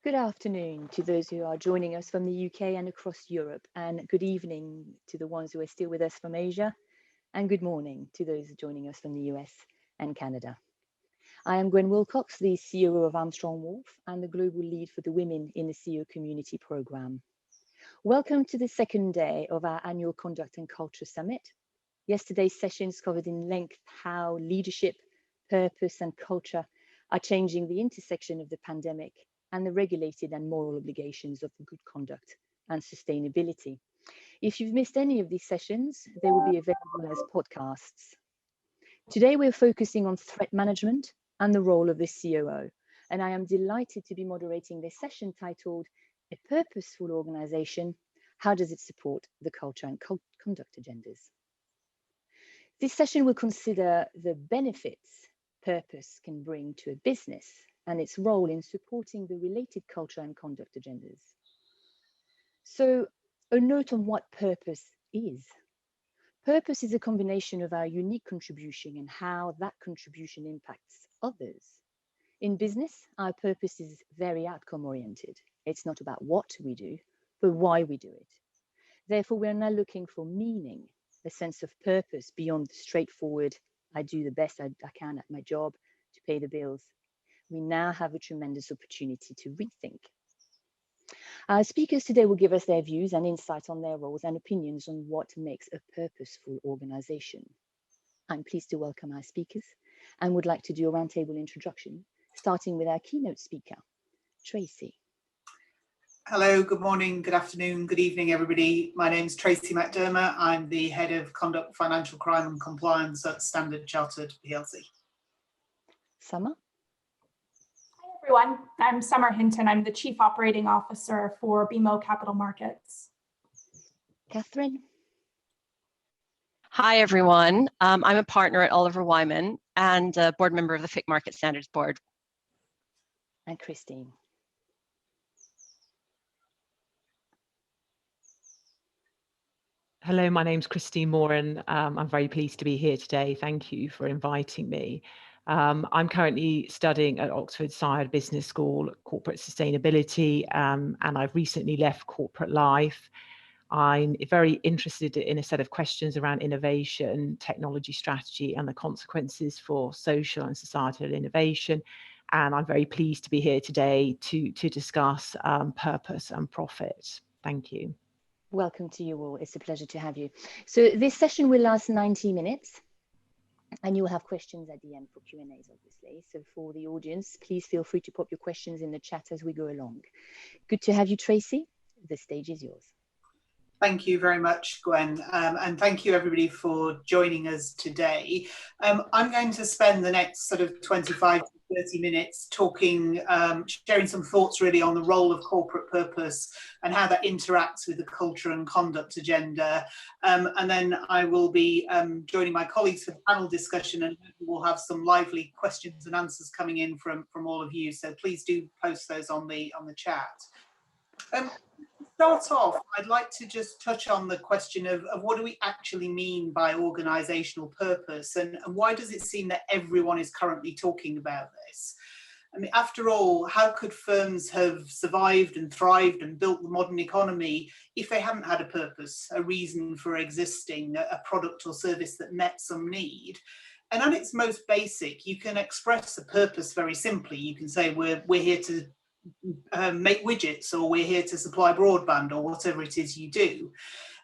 Good afternoon to those who are joining us from the UK and across Europe, and good evening to the ones who are still with us from Asia, and good morning to those joining us from the US and Canada. I am Gwen Wilcox, the CEO of Armstrong Wolf and the global lead for the Women in the CEO Community Programme. Welcome to the second day of our annual Conduct and Culture Summit. Yesterday's sessions covered in length how leadership, purpose, and culture are changing the intersection of the pandemic and the regulated and moral obligations of good conduct and sustainability. If you've missed any of these sessions, they will be available as podcasts. Today, we're focusing on threat management and the role of the COO, and I am delighted to be moderating this session titled A Purposeful Organization, How Does It Support the Culture and Conduct Agendas? This session will consider the benefits purpose can bring to a business and its role in supporting the related culture and conduct agendas. So, a note on what purpose is. Purpose is a combination of our unique contribution and how that contribution impacts others. In business, our purpose is very outcome-oriented. It's not about what we do, but why we do it. Therefore, we're now looking for meaning, a sense of purpose beyond the straightforward, I do the best I can at my job to pay the bills. We now have a tremendous opportunity to rethink. Our speakers today will give us their views and insights on their roles and opinions on what makes a purposeful organization. I'm pleased to welcome our speakers and would like to do a roundtable introduction, starting with our keynote speaker, Tracy. Hello, good morning, good afternoon, good evening, everybody. My name is Tracy McDermott. I'm the Head of Conduct, Financial Crime and Compliance at Standard Chartered PLC. Summer. Hi, everyone. I'm Summer Hinton. I'm the Chief Operating Officer for BMO Capital Markets. Catherine. Hi, everyone. I'm a partner at Oliver Wyman and a board member of the FIC Market Standards Board. And Christine. Hello, my name's Christine Moran. I'm very pleased to be here today. Thank you for inviting me. I'm currently studying at Oxford Sire Business School, Corporate Sustainability, and I've recently left corporate life. I'm very interested in a set of questions around innovation, technology strategy, and the consequences for social and societal innovation. And I'm very pleased to be here today to discuss purpose and profit. Thank you. Welcome to you all. It's a pleasure to have you. So this session will last 90 minutes and you'll have questions at the end for Q&As, obviously. So for the audience, please feel free to pop your questions in the chat as we go along. Good to have you, Tracy. The stage is yours. Thank you very much, Gwen, and thank you everybody for joining us today. I'm going to spend the next sort of 25 to 30 minutes talking, sharing some thoughts really on the role of corporate purpose and how that interacts with the culture and conduct agenda. And then I will be joining my colleagues for the panel discussion, and we'll have some lively questions and answers coming in from all of you. So please do post those on the chat. Start off, I'd like to just touch on the question of what do we actually mean by organisational purpose, and why does it seem that everyone is currently talking about this? I mean, after all, how could firms have survived and thrived and built the modern economy if they hadn't had a purpose, a reason for existing, a product or service that met some need? And at its most basic, you can express a purpose very simply. You can say we're here to make widgets, or we're here to supply broadband, or whatever it is you do.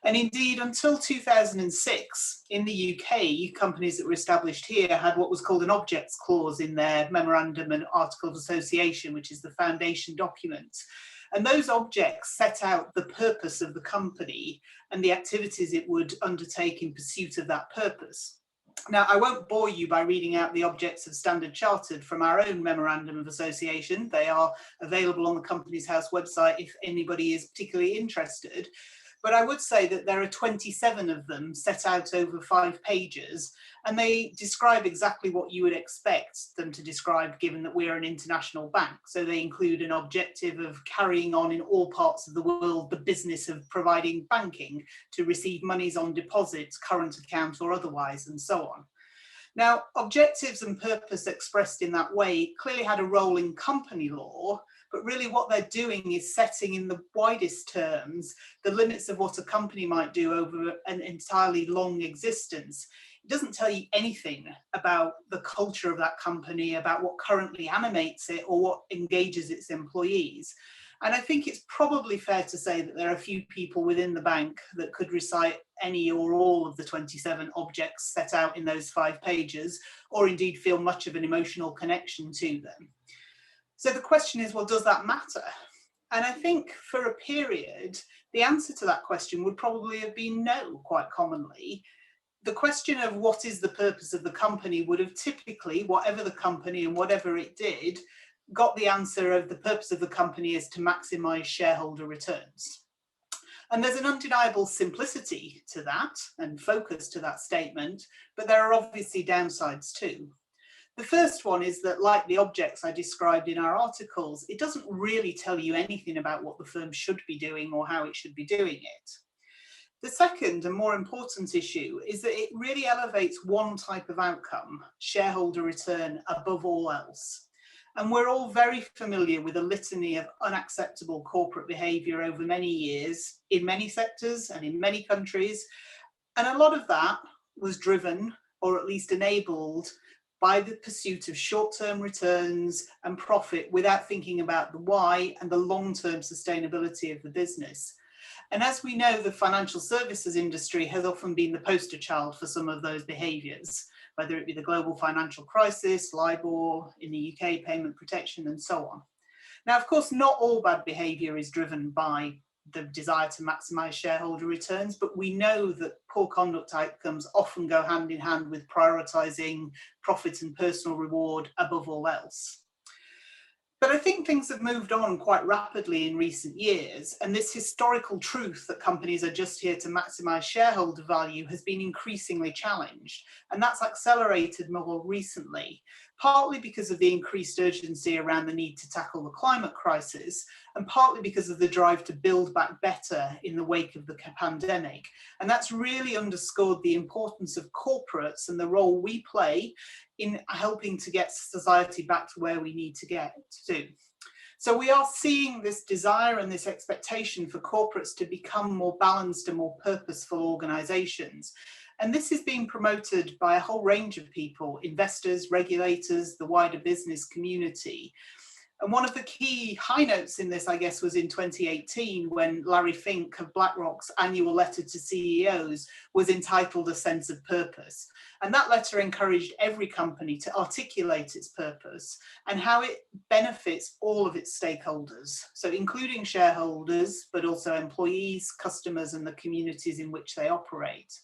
And indeed, until 2006, in the UK, companies that were established here had what was called an objects clause in their memorandum and article of association, which is the foundation document. And those objects set out the purpose of the company and the activities it would undertake in pursuit of that purpose. Now, I won't bore you by reading out the objects of Standard Chartered from our own Memorandum of Association. They are available on the Companies House website if anybody is particularly interested. But I would say that there are 27 of them set out over 5 pages, and they describe exactly what you would expect them to describe, given that we're an international bank. So they include an objective of carrying on in all parts of the world the business of providing banking to receive monies on deposits, current account or otherwise, and so on. Now, objectives and purpose expressed in that way clearly had a role in company law, but really what they're doing is setting in the widest terms the limits of what a company might do over an entirely long existence. It doesn't tell you anything about the culture of that company, about what currently animates it or what engages its employees. And I think it's probably fair to say that there are a few people within the bank that could recite any or all of the 27 objects set out in those 5 pages, or indeed feel much of an emotional connection to them. So the question is, well, does that matter? And I think for a period, the answer to that question would probably have been no, quite commonly. The question of what is the purpose of the company would have typically, whatever the company and whatever it did, got the answer of the purpose of the company is to maximize shareholder returns. And there's an undeniable simplicity to that and focus to that statement, but there are obviously downsides too. The first one is that, like the objects I described in our articles, it doesn't really tell you anything about what the firm should be doing or how it should be doing it. The second and more important issue is that it really elevates one type of outcome, shareholder return, above all else. And we're all very familiar with a litany of unacceptable corporate behaviour over many years, in many sectors and in many countries. And a lot of that was driven, or at least enabled, by the pursuit of short-term returns and profit without thinking about the why and the long-term sustainability of the business. And as we know, the financial services industry has often been the poster child for some of those behaviours, whether it be the global financial crisis, LIBOR, in the UK, payment protection, and so on. Now, of course, not all bad behaviour is driven by the desire to maximise shareholder returns, but we know that poor conduct outcomes often go hand in hand with prioritising profit and personal reward above all else. But I think things have moved on quite rapidly in recent years, and this historical truth that companies are just here to maximise shareholder value has been increasingly challenged, and that's accelerated more recently, partly because of the increased urgency around the need to tackle the climate crisis, and partly because of the drive to build back better in the wake of the pandemic. And that's really underscored the importance of corporates and the role we play in helping to get society back to where we need to get to. So we are seeing this desire and this expectation for corporates to become more balanced and more purposeful organisations. And this is being promoted by a whole range of people, investors, regulators, the wider business community. And one of the key high notes in this, I guess, was in 2018 when Larry Fink of BlackRock's annual letter to CEOs was entitled A Sense of Purpose. And that letter encouraged every company to articulate its purpose and how it benefits all of its stakeholders. So including shareholders, but also employees, customers, and the communities in which they operate.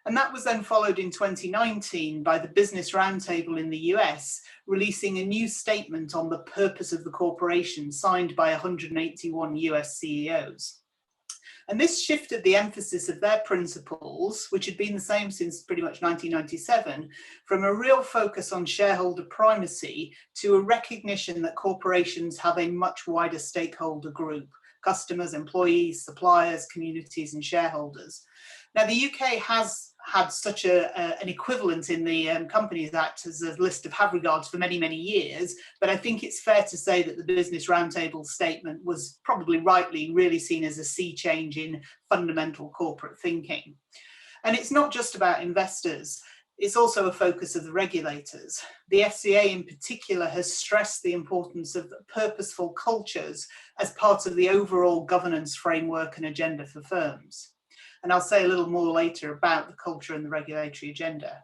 And that was then followed in 2019 by the Business Roundtable in the US, releasing a new statement on the purpose of the corporation signed by 181 US CEOs. And this shifted the emphasis of their principles, which had been the same since pretty much 1997, from a real focus on shareholder primacy to a recognition that corporations have a much wider stakeholder group, customers, employees, suppliers, communities, and shareholders. Now, the UK has had such an equivalent in the Companies Act as a list of have regards for many, many years, but I think it's fair to say that the Business Roundtable statement was probably rightly really seen as a sea change in fundamental corporate thinking. And it's not just about investors, it's also a focus of the regulators. The FCA in particular has stressed the importance of purposeful cultures as part of the overall governance framework and agenda for firms. And I'll say a little more later about the culture and the regulatory agenda.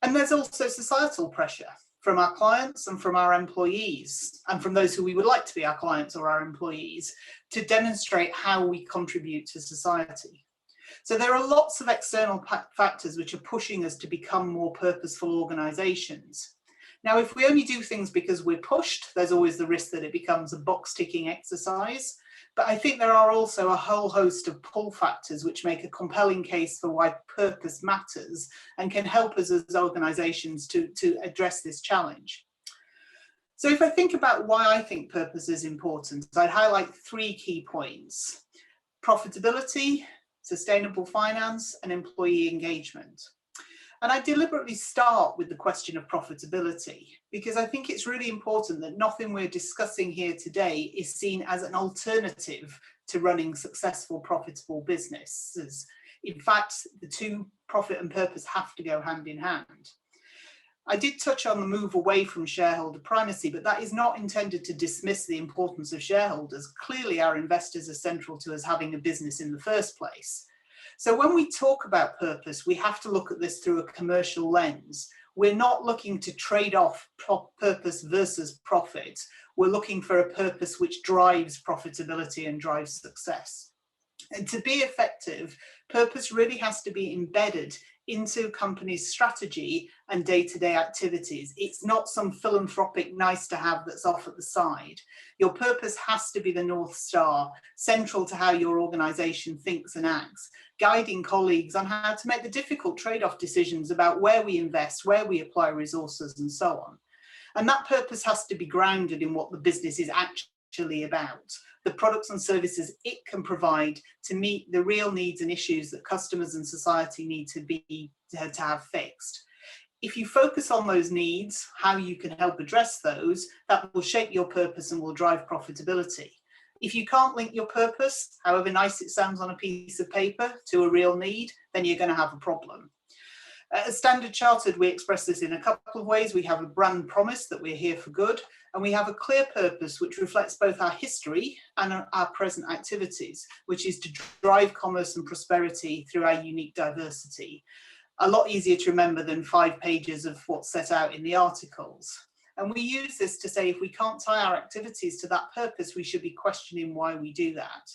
And there's also societal pressure from our clients and from our employees and from those who we would like to be our clients or our employees to demonstrate how we contribute to society. So there are lots of external factors which are pushing us to become more purposeful organisations. Now, if we only do things because we're pushed, there's always the risk that it becomes a box-ticking exercise. But I think there are also a whole host of pull factors which make a compelling case for why purpose matters and can help us as organisations to address this challenge. So if I think about why I think purpose is important, I'd highlight 3 key points: profitability, sustainable finance, and employee engagement. And I deliberately start with the question of profitability, because I think it's really important that nothing we're discussing here today is seen as an alternative to running successful, profitable businesses. In fact, the two, profit and purpose, have to go hand in hand. I did touch on the move away from shareholder primacy, but that is not intended to dismiss the importance of shareholders. Clearly, our investors are central to us having a business in the first place. So when we talk about purpose, we have to look at this through a commercial lens. We're not looking to trade off purpose versus profit. We're looking for a purpose which drives profitability and drives success. And to be effective, purpose really has to be embedded into a company's strategy and day-to-day activities. It's not some philanthropic nice to have that's off at the side. Your purpose has to be the North Star, central to how your organization thinks and acts, guiding colleagues on how to make the difficult trade-off decisions about where we invest, where we apply resources, and so on. And that purpose has to be grounded in what the business is actually about, the products and services it can provide to meet the real needs and issues that customers and society need to have fixed. If you focus on those needs, how you can help address those, that will shape your purpose and will drive profitability. If you can't link your purpose, however nice it sounds on a piece of paper, to a real need, then you're going to have a problem. At Standard Chartered, we express this in a couple of ways. We have a brand promise that we're here for good, and we have a clear purpose which reflects both our history and our present activities, which is to drive commerce and prosperity through our unique diversity. A lot easier to remember than 5 pages of what's set out in the articles. And we use this to say if we can't tie our activities to that purpose, we should be questioning why we do that.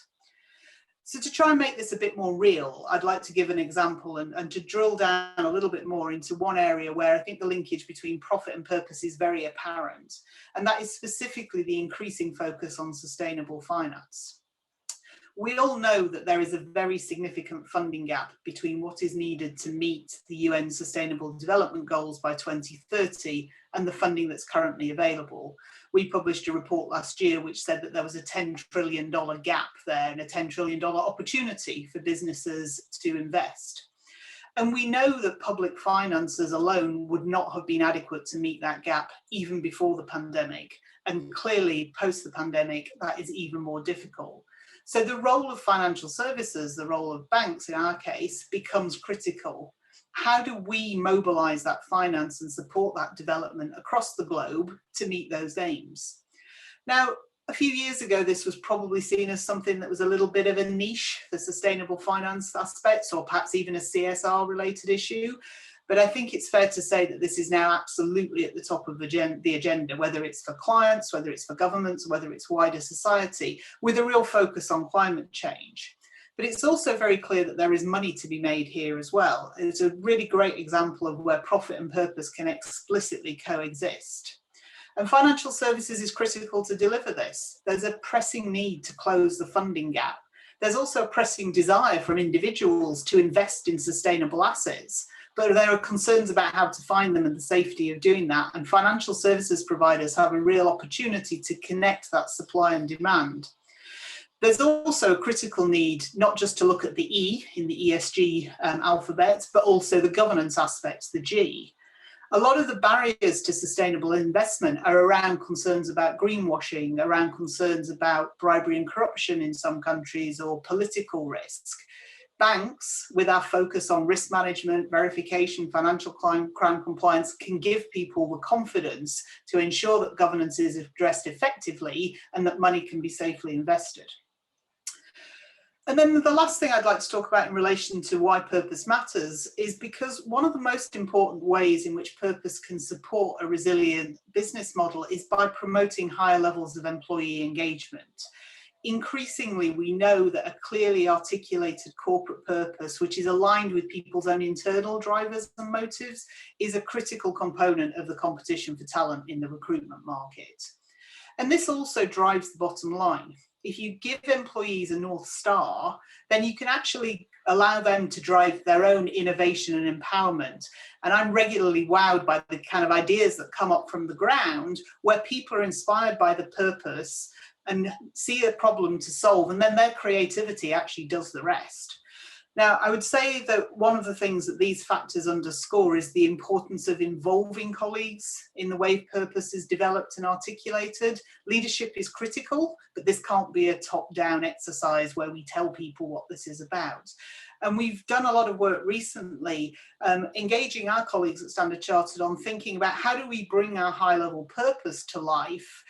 So to try and make this a bit more real, I'd like to give an example and to drill down a little bit more into one area where I think the linkage between profit and purpose is very apparent, and that is specifically the increasing focus on sustainable finance. We all know that there is a very significant funding gap between what is needed to meet the UN Sustainable Development Goals by 2030 and the funding that's currently available. We published a report last year which said that there was a $10 trillion gap there and a $10 trillion opportunity for businesses to invest. And we know that public finances alone would not have been adequate to meet that gap even before the pandemic. And clearly, post the pandemic, that is even more difficult. So the role of financial services, the role of banks in our case, becomes critical. How do we mobilize that finance and support that development across the globe to meet those aims? Now, a few years ago, this was probably seen as something that was a little bit of a niche, the sustainable finance aspects, or perhaps even a CSR related issue. But I think it's fair to say that this is now absolutely at the top of the agenda, whether it's for clients, whether it's for governments, whether it's wider society, with a real focus on climate change. But it's also very clear that there is money to be made here as well. It's a really great example of where profit and purpose can explicitly coexist. And financial services is critical to deliver this. There's a pressing need to close the funding gap. There's also a pressing desire from individuals to invest in sustainable assets, but there are concerns about how to find them and the safety of doing that. And financial services providers have a real opportunity to connect that supply and demand. There's also a critical need not just to look at the E in the ESG alphabet, but also the governance aspects, the G. A lot of the barriers to sustainable investment are around concerns about greenwashing, around concerns about bribery and corruption in some countries, or political risk. Banks, with our focus on risk management, verification, financial crime compliance, can give people the confidence to ensure that governance is addressed effectively and that money can be safely invested. And then the last thing I'd like to talk about in relation to why purpose matters is because one of the most important ways in which purpose can support a resilient business model is by promoting higher levels of employee engagement. Increasingly, we know that a clearly articulated corporate purpose, which is aligned with people's own internal drivers and motives, is a critical component of the competition for talent in the recruitment market. And this also drives the bottom line. If you give employees a North Star, then you can actually allow them to drive their own innovation and empowerment. And I'm regularly wowed by the kind of ideas that come up from the ground where people are inspired by the purpose and see a problem to solve, and then their creativity actually does the rest. Now, I would say that one of the things that these factors underscore is the importance of involving colleagues in the way purpose is developed and articulated. Leadership is critical, but this can't be a top-down exercise where we tell people what this is about. And we've done a lot of work recently engaging our colleagues at Standard Chartered on thinking about how do we bring our high-level purpose to life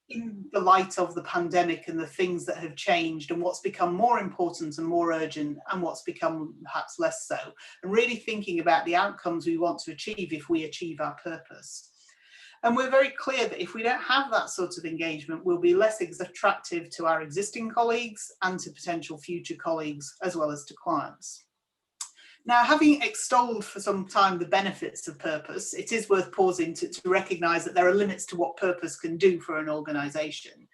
in the light of the pandemic and the things that have changed and what's become more important and more urgent and what's become perhaps less so, and really thinking about the outcomes we want to achieve if we achieve our purpose. And we're very clear that if we don't have that sort of engagement, we'll be less attractive to our existing colleagues and to potential future colleagues, as well as to clients. Now, having extolled for some time the benefits of purpose, it is worth pausing to recognise that there are limits to what purpose can do for an organisation.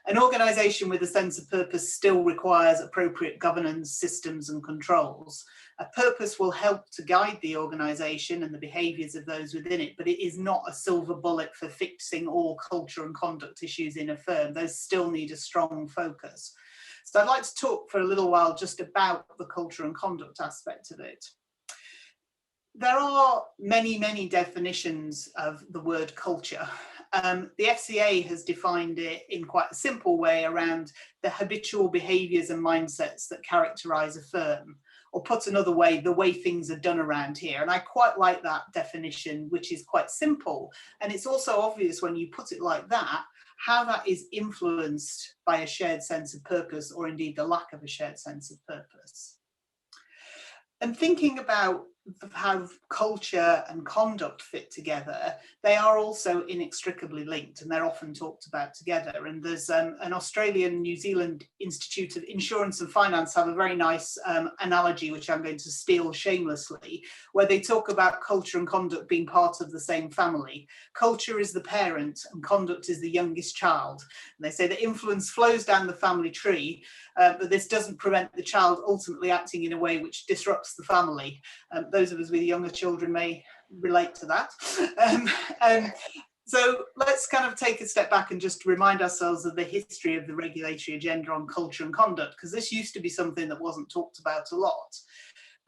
An organisation with a sense of purpose still requires appropriate governance, systems and controls. A purpose will help to guide the organisation and the behaviours of those within it, but it is not a silver bullet for fixing all culture and conduct issues in a firm. Those still need a strong focus. So I'd like to talk for a little while just about the culture and conduct aspect of it. There are many, many definitions of the word culture. The FCA has defined it in quite a simple way around the habitual behaviours and mindsets that characterise a firm, or put another way, the way things are done around here. And I quite like that definition, which is quite simple. And it's also obvious when you put it like that, how that is influenced by a shared sense of purpose, or indeed the lack of a shared sense of purpose. And thinking about how culture and conduct fit together, they are also inextricably linked, and they're often talked about together. And there's an Australian New Zealand Institute of Insurance and Finance have a very nice analogy, which I'm going to steal shamelessly, where they talk about culture and conduct being part of the same family. Culture is the parent and conduct is the youngest child. And they say that influence flows down the family tree, but this doesn't prevent the child ultimately acting in a way which disrupts the family. Those of us with younger children may relate to that. So let's kind of take a step back and just remind ourselves of the history of the regulatory agenda on culture and conduct, because this used to be something that wasn't talked about a lot.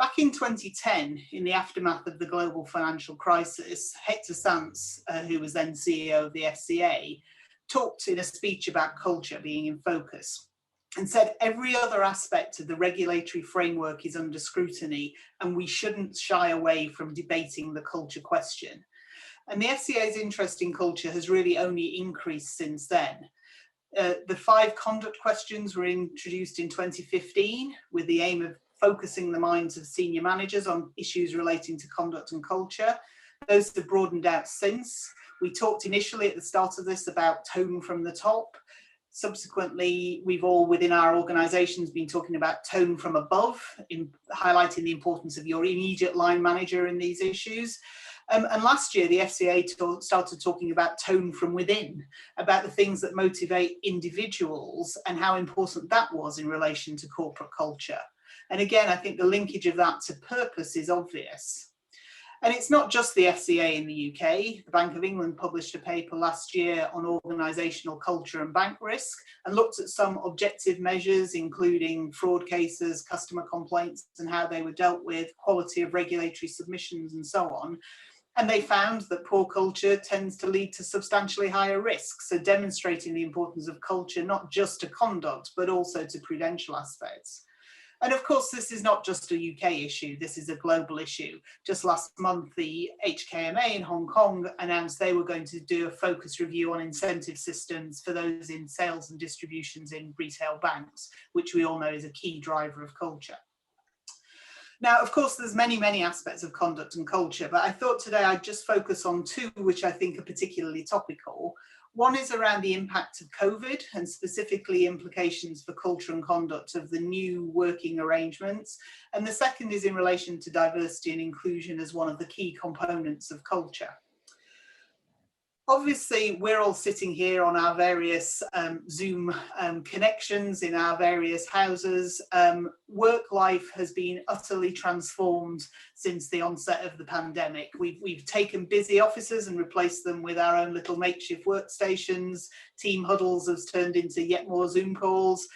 Back in 2010, in the aftermath of the global financial crisis, Hector Sanz, who was then CEO of the FCA, talked in a speech about culture being in focus, and said every other aspect of the regulatory framework is under scrutiny and we shouldn't shy away from debating the culture question. And the FCA's interest in culture has really only increased since then. The 5 conduct questions were introduced in 2015 with the aim of focusing the minds of senior managers on issues relating to conduct and culture. Those have broadened out since. We talked initially at the start of this about tone from the top. Subsequently, we've all within our organisations been talking about tone from above, in highlighting the importance of your immediate line manager in these issues. And last year, the FCA started talking about tone from within, about the things that motivate individuals and how important that was in relation to corporate culture. And again, I think the linkage of that to purpose is obvious. And it's not just the FCA in the UK. The Bank of England published a paper last year on organisational culture and bank risk and looked at some objective measures, including fraud cases, customer complaints and how they were dealt with, quality of regulatory submissions and so on. And they found that poor culture tends to lead to substantially higher risks, so demonstrating the importance of culture, not just to conduct, but also to prudential aspects. And of course, this is not just a UK issue, this is a global issue. Just last month, the HKMA in Hong Kong announced they were going to do a focus review on incentive systems for those in sales and distributions in retail banks, which we all know is a key driver of culture. Now, of course, there's many, many aspects of conduct and culture, but I thought today I'd just focus on 2 which I think are particularly topical. One is around the impact of COVID and specifically implications for culture and conduct of the new working arrangements. And the second is in relation to diversity and inclusion as one of the key components of culture. Obviously, we're all sitting here on our various Zoom connections in our various houses. Work life has been utterly transformed since the onset of the pandemic. We've taken busy offices and replaced them with our own little makeshift workstations. Team huddles has turned into yet more Zoom calls.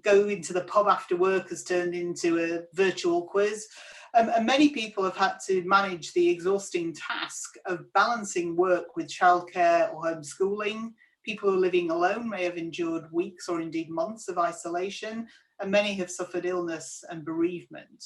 go into the pub after work has turned into a virtual quiz. And many people have had to manage the exhausting task of balancing work with childcare or homeschooling. People who are living alone may have endured weeks or indeed months of isolation, and many have suffered illness and bereavement.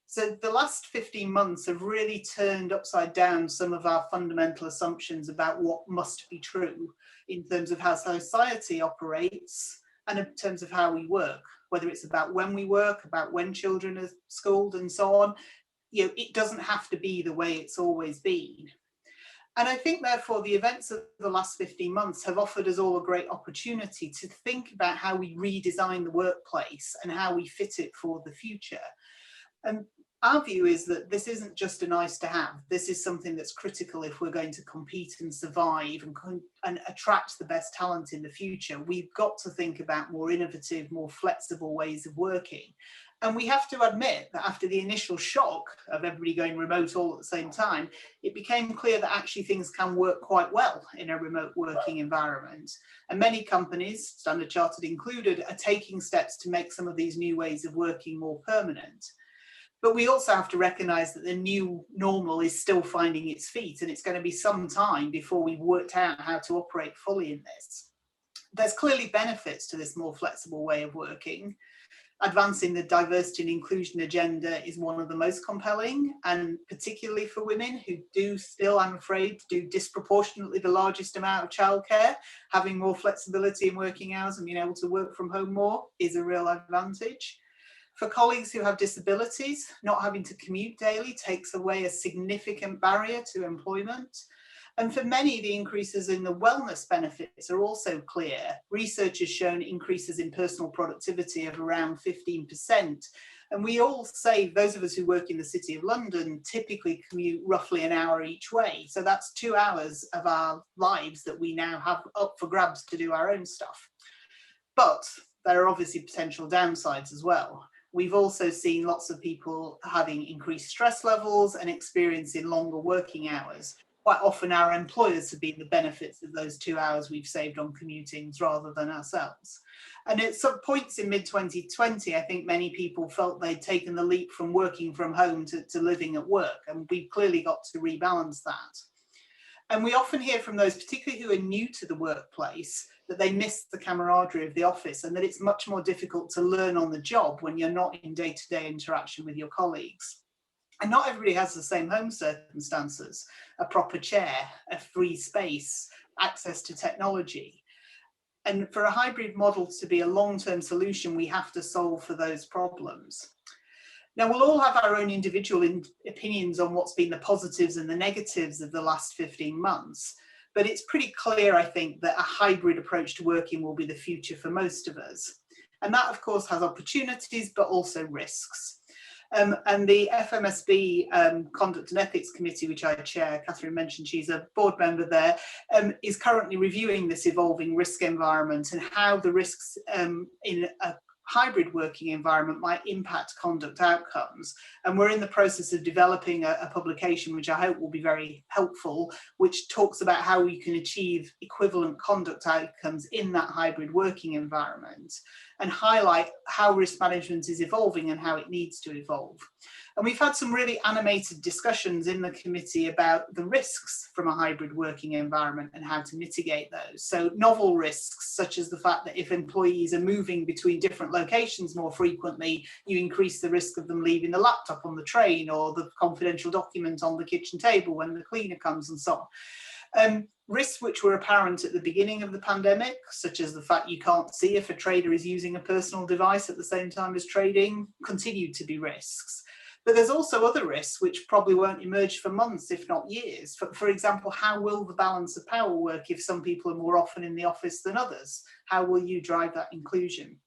So the last 15 months have really turned upside down some of our fundamental assumptions about what must be true in terms of how society operates and in terms of how we work, whether it's about when we work, about when children are schooled and so on. You know, it doesn't have to be the way it's always been. And I think, therefore, the events of the last 15 months have offered us all a great opportunity to think about how we redesign the workplace and how we fit it for the future. And our view is that this isn't just a nice to have. This is something that's critical if we're going to compete and survive and attract the best talent in the future. We've got to think about more innovative, more flexible ways of working. And we have to admit that after the initial shock of everybody going remote all at the same time, it became clear that actually things can work quite well in a remote working environment. And many companies, Standard Chartered included, are taking steps to make some of these new ways of working more permanent. But we also have to recognise that the new normal is still finding its feet, and it's going to be some time before we've worked out how to operate fully in this. There's clearly benefits to this more flexible way of working. Advancing the diversity and inclusion agenda is one of the most compelling, and particularly for women who do still, I'm afraid, do disproportionately the largest amount of childcare. Having more flexibility in working hours and being able to work from home more is a real advantage. For colleagues who have disabilities, not having to commute daily takes away a significant barrier to employment. And for many, the increases in the wellness benefits are also clear. Research has shown increases in personal productivity of around 15%. And we all say, those of us who work in the City of London typically commute roughly an hour each way. So that's 2 hours of our lives that we now have up for grabs to do our own stuff. But there are obviously potential downsides as well. We've also seen lots of people having increased stress levels and experiencing longer working hours. Quite often our employers have been the benefits of those 2 hours we've saved on commutings rather than ourselves. And at some points in mid-2020, I think many people felt they'd taken the leap from working from home to living at work, and we've clearly got to rebalance that. And we often hear from those, particularly who are new to the workplace, that they miss the camaraderie of the office and that it's much more difficult to learn on the job when you're not in day-to-day interaction with your colleagues. And not everybody has the same home circumstances, a proper chair, a free space, access to technology. And for a hybrid model to be a long-term solution, we have to solve for those problems. Now, we'll all have our own individual opinions on what's been the positives and the negatives of the last 15 months, but it's pretty clear, I think, that a hybrid approach to working will be the future for most of us. And that, of course, has opportunities, but also risks. And the FMSB Conduct and Ethics Committee, which I chair, Catherine mentioned she's a board member there, is currently reviewing this evolving risk environment and how the risks in a hybrid working environment might impact conduct outcomes. And we're in the process of developing a publication, which I hope will be very helpful, which talks about how we can achieve equivalent conduct outcomes in that hybrid working environment and highlight how risk management is evolving and how it needs to evolve. And we've had some really animated discussions in the committee about the risks from a hybrid working environment and how to mitigate those. So novel risks, such as the fact that if employees are moving between different locations more frequently, you increase the risk of them leaving the laptop on the train or the confidential document on the kitchen table when the cleaner comes and so on. Risks which were apparent at the beginning of the pandemic, such as the fact you can't see if a trader is using a personal device at the same time as trading, continue to be risks. But there's also other risks which probably won't emerge for months, if not years. For example, how will the balance of power work if some people are more often in the office than others? How will you drive that inclusion?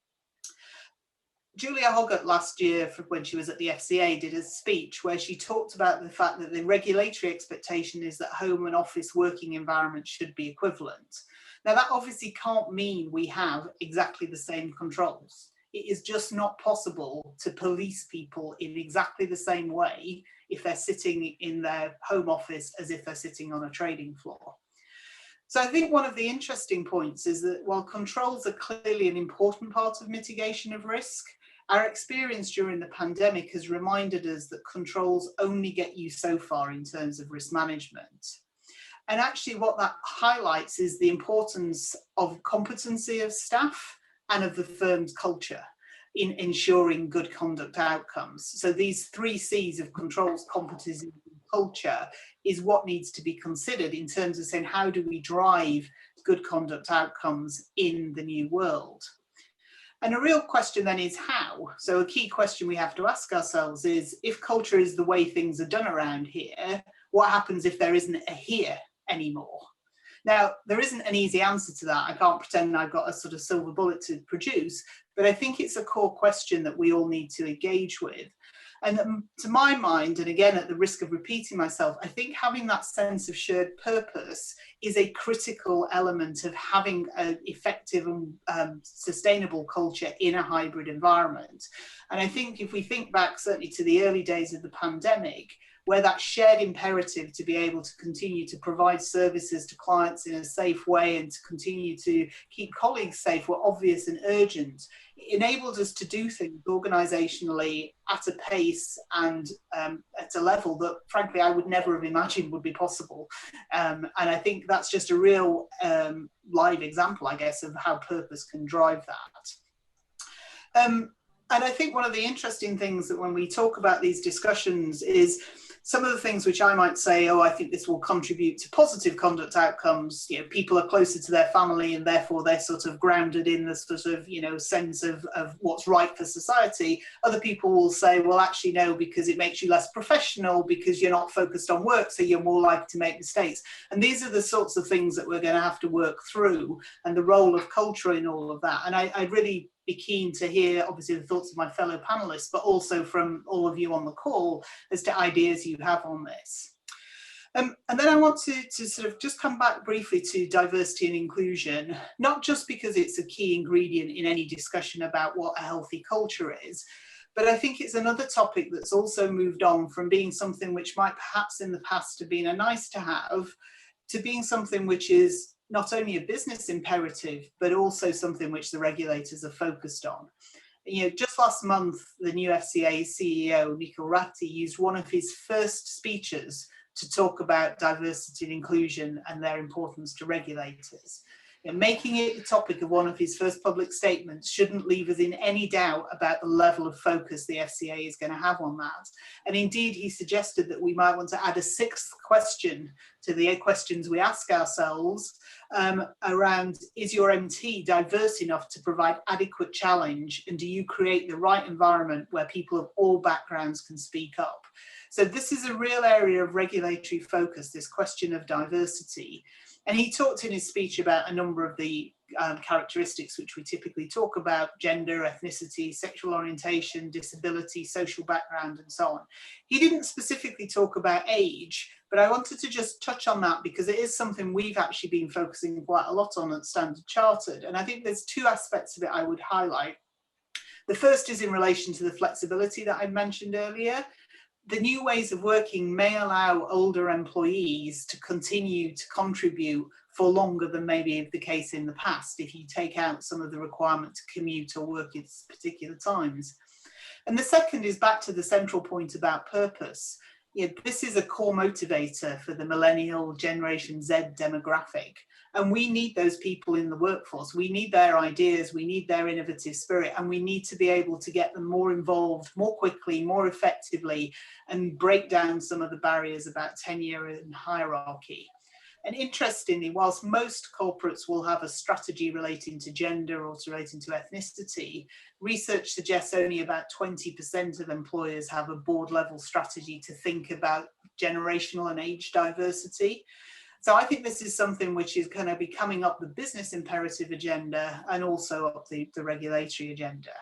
Julia Hoggart last year, when she was at the FCA, did a speech where she talked about the fact that the regulatory expectation is that home and office working environments should be equivalent. Now, that obviously can't mean we have exactly the same controls. It is just not possible to police people in exactly the same way if they're sitting in their home office as if they're sitting on a trading floor. So I think one of the interesting points is that while controls are clearly an important part of mitigation of risk, our experience during the pandemic has reminded us that controls only get you so far in terms of risk management. And actually what that highlights is the importance of competency of staff and of the firm's culture in ensuring good conduct outcomes. So these 3 C's of controls, competency, and culture is what needs to be considered in terms of saying, how do we drive good conduct outcomes in the new world? And a real question then is how. So a key question we have to ask ourselves is, if culture is the way things are done around here, what happens if there isn't a here anymore? Now, there isn't an easy answer to that. I can't pretend I've got a sort of silver bullet to produce, but I think it's a core question that we all need to engage with. And to my mind, and again, at the risk of repeating myself, I think having that sense of shared purpose is a critical element of having an effective and sustainable culture in a hybrid environment. And I think if we think back certainly to the early days of the pandemic, where that shared imperative to be able to continue to provide services to clients in a safe way and to continue to keep colleagues safe were obvious and urgent, it enabled us to do things organisationally at a pace and at a level that, frankly, I would never have imagined would be possible. And I think that's just a real live example, I guess, of how purpose can drive that. And I think one of the interesting things that when we talk about these discussions is some of the things which I might say, oh, I think this will contribute to positive conduct outcomes. You know, people are closer to their family and therefore they're sort of grounded in the sort of, you know, sense of what's right for society. Other people will say, well, actually, no, because it makes you less professional because you're not focused on work, so you're more likely to make mistakes. And these are the sorts of things that we're going to have to work through, and the role of culture in all of that. And I'd really be keen to hear, obviously, the thoughts of my fellow panelists, but also from all of you on the call as to ideas you have on this. And then I want to sort of just come back briefly to diversity and inclusion, not just because it's a key ingredient in any discussion about what a healthy culture is, but I think it's another topic that's also moved on from being something which might perhaps in the past have been a nice to have, to being something which is not only a business imperative, but also something which the regulators are focused on. You know, just last month, the new FCA CEO, Nikhil Rathi, used one of his first speeches to talk about diversity and inclusion and their importance to regulators. You know, making it the topic of one of his first public statements shouldn't leave us in any doubt about the level of focus the FCA is going to have on that. And indeed, he suggested that we might want to add a 6th question to the 8 questions we ask ourselves around, is your MT diverse enough to provide adequate challenge, and do you create the right environment where people of all backgrounds can speak up? So this is a real area of regulatory focus, this question of diversity. And he talked in his speech about a number of the characteristics which we typically talk about: gender, ethnicity, sexual orientation, disability, social background, and so on. He didn't specifically talk about age, but I wanted to just touch on that because it is something we've actually been focusing quite a lot on at Standard Chartered. And I think there's 2 aspects of it I would highlight. The first is in relation to the flexibility that I mentioned earlier. The new ways of working may allow older employees to continue to contribute for longer than maybe the case in the past, if you take out some of the requirement to commute or work at particular times. And the second is back to the central point about purpose. You know, this is a core motivator for the millennial Generation Z demographic. And we need those people in the workforce. We need their ideas, we need their innovative spirit, and we need to be able to get them more involved, more quickly, more effectively, and break down some of the barriers about tenure and hierarchy. And interestingly, whilst most corporates will have a strategy relating to gender or relating to ethnicity, research suggests only about 20% of employers have a board level strategy to think about generational and age diversity. So I think this is something which is going to be coming up the business imperative agenda and also up the regulatory agenda.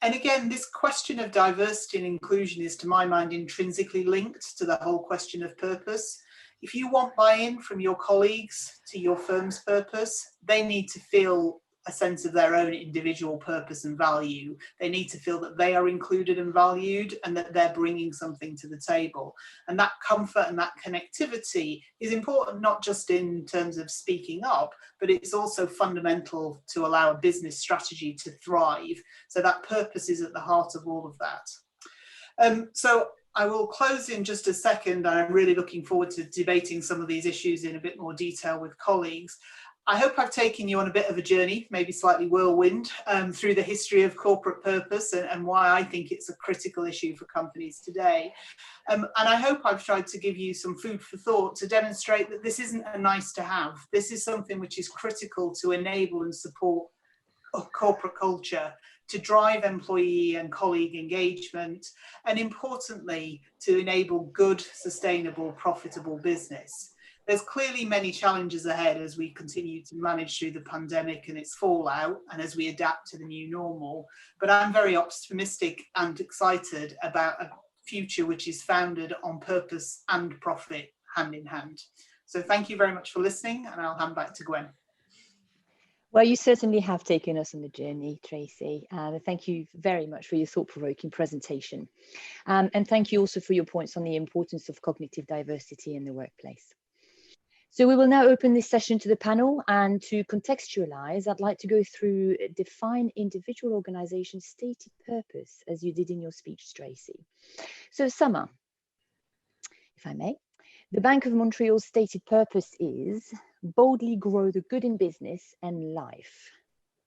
And again, this question of diversity and inclusion is, to my mind, intrinsically linked to the whole question of purpose. If you want buy-in from your colleagues to your firm's purpose, they need to feel a sense of their own individual purpose and value. They need to feel that they are included and valued and that they're bringing something to the table. And that comfort and that connectivity is important, not just in terms of speaking up, but it's also fundamental to allow a business strategy to thrive. So that purpose is at the heart of all of that. So I will close in just a second. I'm really looking forward to debating some of these issues in a bit more detail with colleagues. I hope I've taken you on a bit of a journey, maybe slightly whirlwind, through the history of corporate purpose and why I think it's a critical issue for companies today. And I hope I've tried to give you some food for thought to demonstrate that this isn't a nice to have. This is something which is critical to enable and support corporate culture, to drive employee and colleague engagement, and importantly, to enable good, sustainable, profitable business. There's clearly many challenges ahead as we continue to manage through the pandemic and its fallout and as we adapt to the new normal. But I'm very optimistic and excited about a future which is founded on purpose and profit hand in hand. So thank you very much for listening, and I'll hand back to Gwen. Well, you certainly have taken us on the journey, Tracy, and thank you very much for your thought-provoking presentation. And thank you also for your points on the importance of cognitive diversity in the workplace. So we will now open this session to the panel, and to contextualize, I'd like to go through define individual organization's stated purpose, as you did in your speech, Tracy. So Summer, if I may, the Bank of Montreal's stated purpose is boldly grow the good in business and life.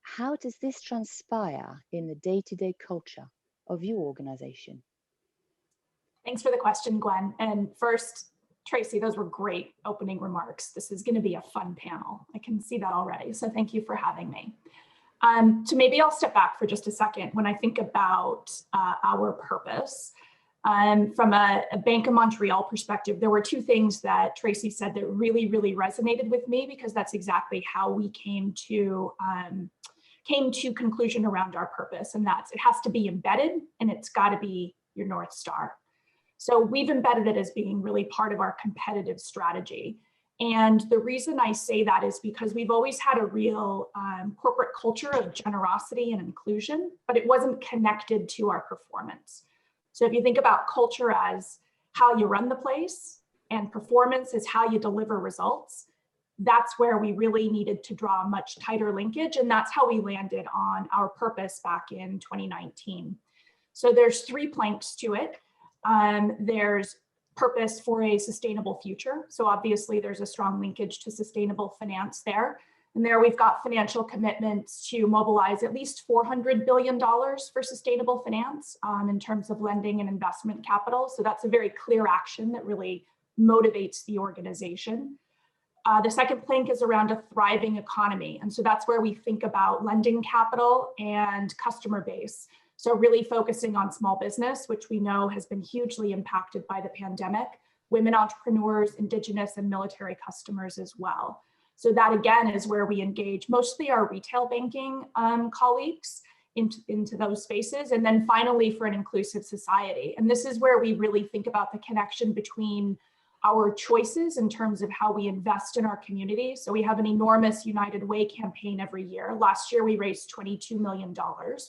How does this transpire in the day-to-day culture of your organization? Thanks for the question, Gwen. And first, Tracy, those were great opening remarks. This is going to be a fun panel. I can see that already. So thank you for having me. So maybe I'll step back for just a second. When I think about our purpose, from a Bank of Montreal perspective, there were two things that Tracy said that really, really resonated with me, because that's exactly how we came to conclusion around our purpose. And that's, it has to be embedded and it's got to be your North Star. So we've embedded it as being really part of our competitive strategy. And the reason I say that is because we've always had a real corporate culture of generosity and inclusion, but it wasn't connected to our performance. So if you think about culture as how you run the place and performance is how you deliver results, that's where we really needed to draw a much tighter linkage. And that's how we landed on our purpose back in 2019. So there's three planks to it. There's purpose for a sustainable future. So obviously there's a strong linkage to sustainable finance there. And there we've got financial commitments to mobilize at least $400 billion for sustainable finance in terms of lending and investment capital. So that's a very clear action that really motivates the organization. The second plank is around a thriving economy. And so that's where we think about lending capital and customer base. So really focusing on small business, which we know has been hugely impacted by the pandemic, women entrepreneurs, Indigenous and military customers as well. So that again is where we engage mostly our retail banking colleagues into those spaces. And then finally for an inclusive society. And this is where we really think about the connection between our choices in terms of how we invest in our community. So we have an enormous United Way campaign every year. Last year we raised $22 million,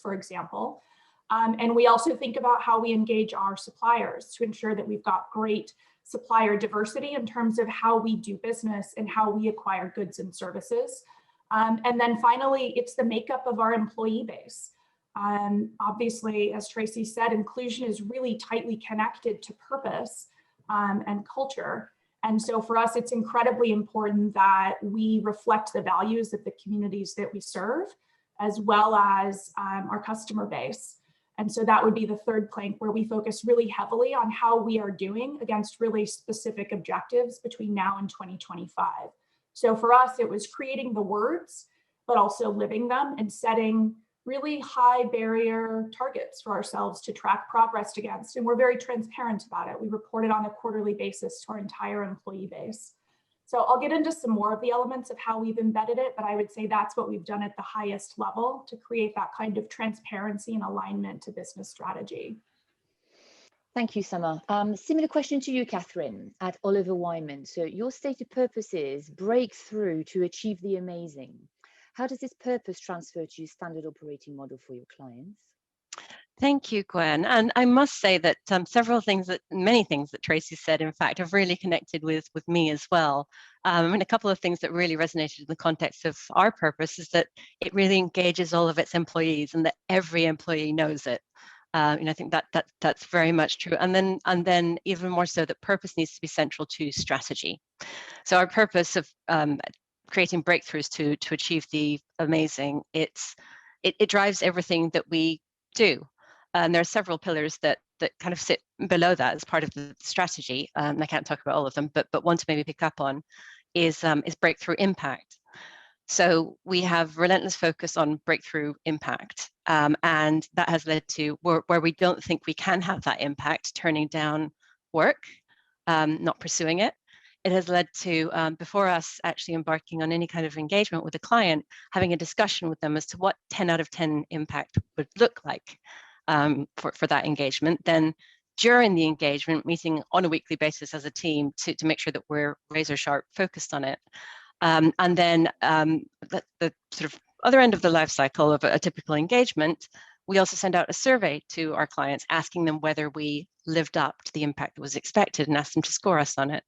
for example. And we also think about how we engage our suppliers to ensure that we've got great supplier diversity in terms of how we do business and how we acquire goods and services. And then finally, it's the makeup of our employee base. Obviously, as Tracy said, inclusion is really tightly connected to purpose and culture. And so for us, it's incredibly important that we reflect the values of the communities that we serve, as well as our customer base. And so that would be the third plank, where we focus really heavily on how we are doing against really specific objectives between now and 2025. So for us, it was creating the words, but also living them and setting really high barrier targets for ourselves to track progress against. And we're very transparent about it. We report it on a quarterly basis to our entire employee base. So I'll get into some more of the elements of how we've embedded it, but I would say that's what we've done at the highest level to create that kind of transparency and alignment to business strategy. Thank you, Summer. Similar question to you, Catherine, at Oliver Wyman. So your stated purpose is break through to achieve the amazing. How does this purpose transfer to your standard operating model for your clients? Thank you, Gwen. And I must say that many things that Tracy said, in fact, have really connected with me as well. And a couple of things that really resonated in the context of our purpose is that it really engages all of its employees and that every employee knows it. I think that's very much true. And then even more so that purpose needs to be central to strategy. So our purpose of creating breakthroughs to achieve the amazing, it drives everything that we do. And there are several pillars that kind of sit below that as part of the strategy. I can't talk about all of them, but one to maybe pick up on is breakthrough impact. So we have relentless focus on breakthrough impact, and that has led to where we don't think we can have that impact, turning down work, not pursuing it. It has led to, before us actually embarking on any kind of engagement with a client, having a discussion with them as to what 10 out of 10 impact would look like for that engagement. Then during the engagement, meeting on a weekly basis as a team to make sure that we're razor sharp focused on it. And then the sort of other end of the life cycle of a typical engagement, we also send out a survey to our clients asking them whether we lived up to the impact that was expected and ask them to score us on it.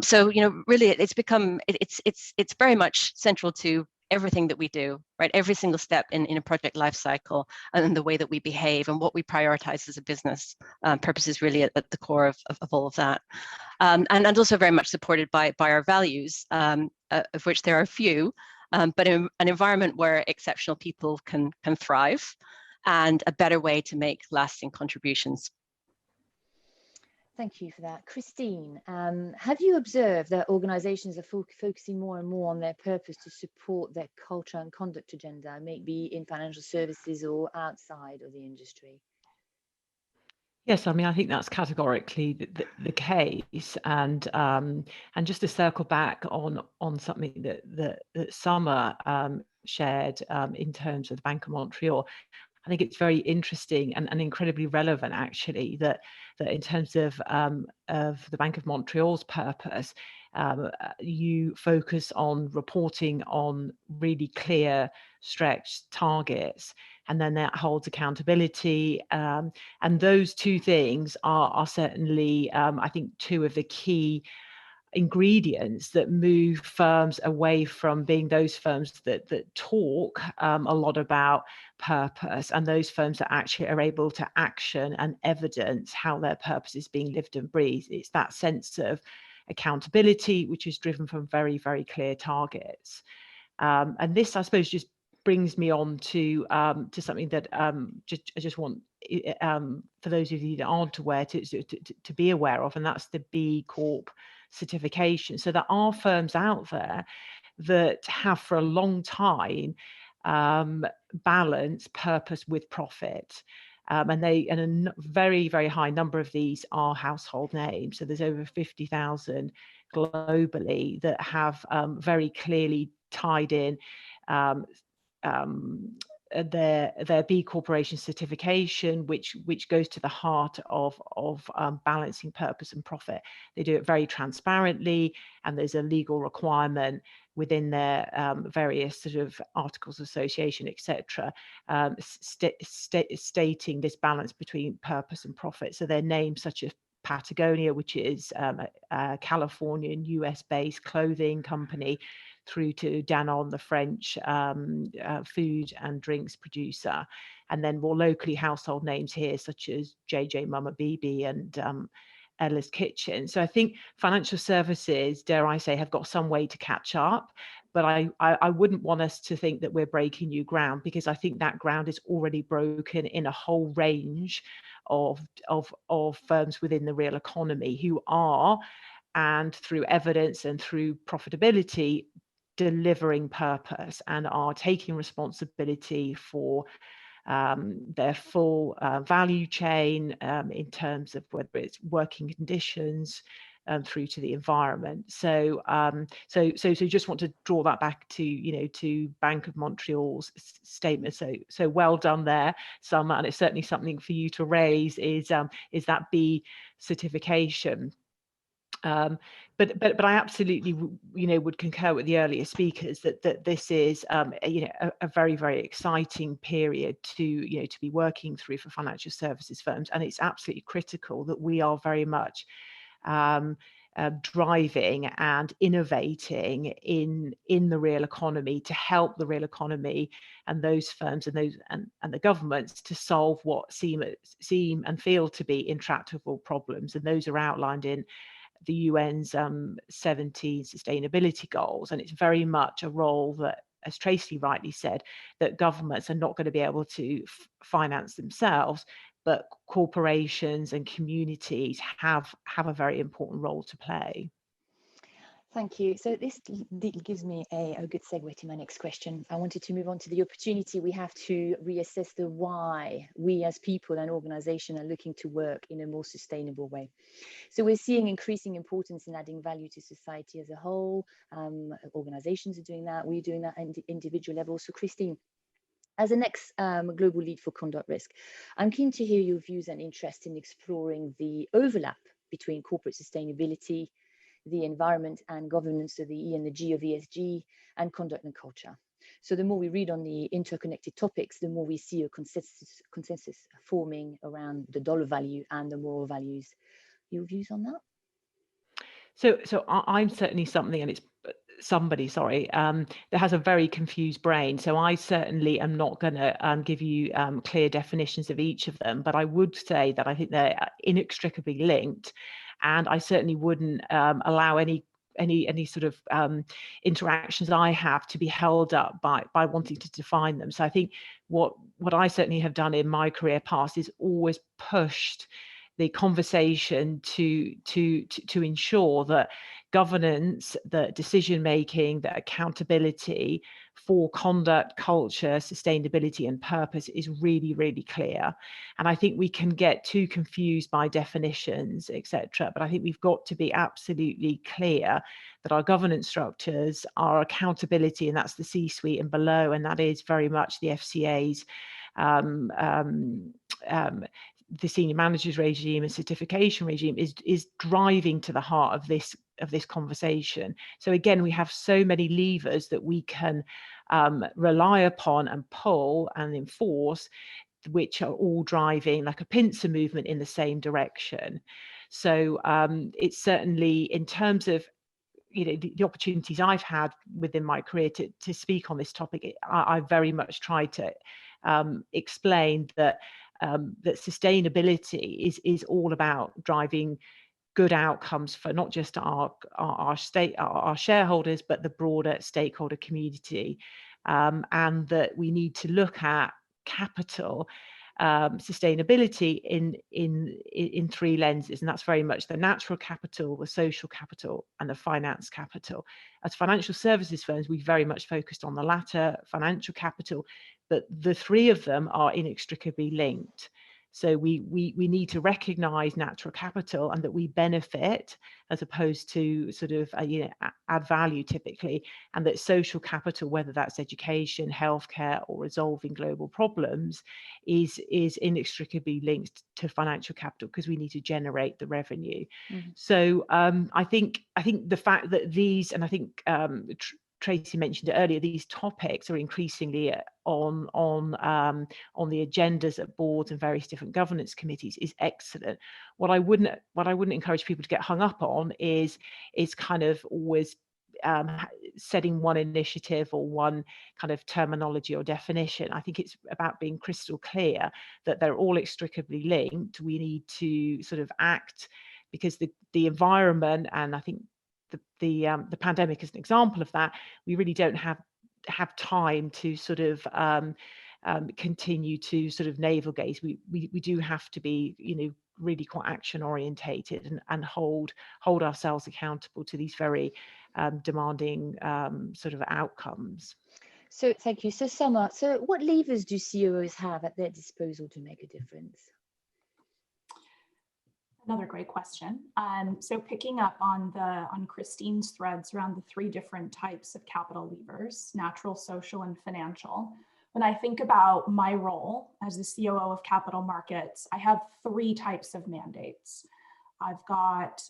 So, really it's become, it's very much central to everything that we do, right? Every single step in a project life cycle and the way that we behave and what we prioritize as a business. Purpose is really at the core of all of that. And also very much supported by our values, of which there are a few, but in an environment where exceptional people can thrive and a better way to make lasting contributions. Thank you for that. Christine, have you observed that organizations are focusing more and more on their purpose to support their culture and conduct agenda, maybe in financial services or outside of the industry? Yes, I mean, I think that's categorically the case, and just to circle back on something that Summer shared in terms of the Bank of Montreal. I think it's very interesting and incredibly relevant, actually, that in terms of the Bank of Montreal's purpose, you focus on reporting on really clear, stretched targets, and then that holds accountability. And those two things are certainly, I think, two of the key ingredients that move firms away from being those firms that talk a lot about purpose, and those firms that actually are able to action and evidence how their purpose is being lived and breathed. It's that sense of accountability, which is driven from very, very clear targets. And this, I suppose, just brings me on to something that I just want for those of you that aren't aware to be aware of, and that's the B Corp certification. So there are firms out there that have for a long time balanced purpose with profit. And a very, very high number of these are household names. So there's over 50,000 globally that have very clearly tied in their B Corporation certification, which goes to the heart of balancing purpose and profit. They do it very transparently, and there's a legal requirement within their various sort of articles of association, etc., stating this balance between purpose and profit. So their names such as Patagonia, which is a Californian US-based clothing company, through to Danone, the French food and drinks producer, and then more locally household names here such as JJ Mama BB and Ella's Kitchen. So I think financial services, dare I say, have got some way to catch up, but I wouldn't want us to think that we're breaking new ground, because I think that ground is already broken in a whole range of firms within the real economy who are, and through evidence and through profitability, delivering purpose and are taking responsibility for their full value chain in terms of whether it's working conditions through to the environment. So just want to draw that back to to Bank of Montreal's statement. So well done there, Summer, and it's certainly something for you to raise is that B certification. But I absolutely, would concur with the earlier speakers that this is, a very, very exciting period to be working through for financial services firms, and it's absolutely critical that we are very much driving and innovating in the real economy to help the real economy and those firms and the governments to solve what seem and feel to be intractable problems, and those are outlined in the UN's 17 sustainability goals. And it's very much a role that, as Tracy rightly said, that governments are not going to be able to finance themselves, but corporations and communities have a very important role to play. Thank you. So this gives me a good segue to my next question. I wanted to move on to the opportunity we have to reassess the why we as people and organizations are looking to work in a more sustainable way. So we're seeing increasing importance in adding value to society as a whole. Organizations are doing that. We're doing that at individual level. So Christine, as the next global lead for conduct risk, I'm keen to hear your views and interest in exploring the overlap between corporate sustainability, the environment and governance, of the E and the G of ESG, and conduct and culture. So the more we read on the interconnected topics, the more we see a consensus forming around the dollar value and the moral values. Your views on that? So I'm certainly somebody that has a very confused brain. So I certainly am not going to give you clear definitions of each of them, but I would say that I think they're inextricably linked, and I certainly wouldn't allow any sort of interactions I have to be held up by wanting to define them. So I think what I certainly have done in my career past is always pushed the conversation to ensure that governance, that decision making, that accountability for conduct, culture, sustainability, and purpose is really, really clear. And I think we can get too confused by definitions, etc. But I think we've got to be absolutely clear that our governance structures, our accountability, and that's the C-suite and below, and that is very much the FCA's the senior managers regime and certification regime is driving to the heart of this conversation. So again, we have so many levers that we can rely upon and pull and enforce, which are all driving like a pincer movement in the same direction. So it's certainly, in terms of the opportunities I've had within my career to speak on this topic, I very much try to explain that that sustainability is all about driving good outcomes for not just our shareholders, but the broader stakeholder community, and that we need to look at capital sustainability in three lenses, and that's very much the natural capital, the social capital, and the finance capital. As financial services firms, we very much focused on the latter, financial capital, but the three of them are inextricably linked. So we need to recognize natural capital and that we benefit as opposed to sort of add value typically, and that social capital, whether that's education, healthcare, or resolving global problems, is inextricably linked to financial capital because we need to generate the revenue. Mm-hmm. So I think the fact that these, and I think Tracy mentioned it earlier, these topics are increasingly on the agendas at boards and various different governance committees is excellent. What I wouldn't encourage people to get hung up on is kind of always setting one initiative or one kind of terminology or definition. I think it's about being crystal clear that they're all inextricably linked. We need to sort of act because the environment, and I think the pandemic is an example of that. We really don't have time to sort of continue to sort of navel gaze. We do have to be really quite action orientated and hold ourselves accountable to these very demanding sort of outcomes. So thank you. So Summer, so what levers do CEOs have at their disposal to make a difference? Another great question. So picking up on Christine's threads around the three different types of capital levers, natural, social, and financial. When I think about my role as the COO of capital markets, I have three types of mandates. I've got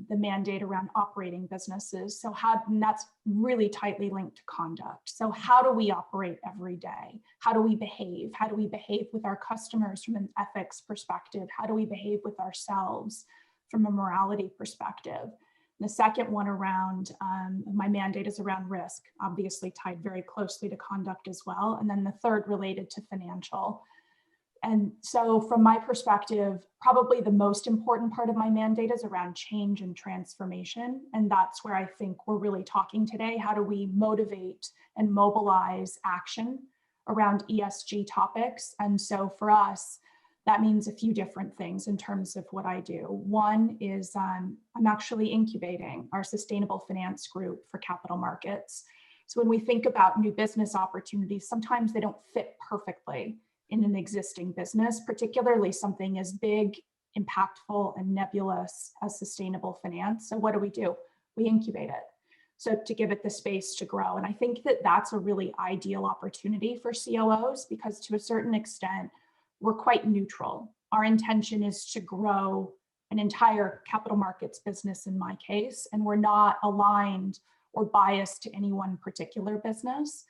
the mandate around operating businesses. So and that's really tightly linked to conduct. So how do we operate every day? How do we behave? How do we behave with our customers from an ethics perspective? How do we behave with ourselves from a morality perspective? The second one around my mandate is around risk, obviously tied very closely to conduct as well. And then the third related to financial. And so from my perspective, probably the most important part of my mandate is around change and transformation. And that's where I think we're really talking today. How do we motivate and mobilize action around ESG topics? And so for us, that means a few different things in terms of what I do. One is I'm actually incubating our sustainable finance group for capital markets. So when we think about new business opportunities, sometimes they don't fit perfectly in an existing business, particularly something as big, impactful, and nebulous as sustainable finance. So what do? We incubate it. So to give it the space to grow. And I think that that's a really ideal opportunity for COOs because to a certain extent, we're quite neutral. Our intention is to grow an entire capital markets business in my case, and we're not aligned or biased to any one particular business.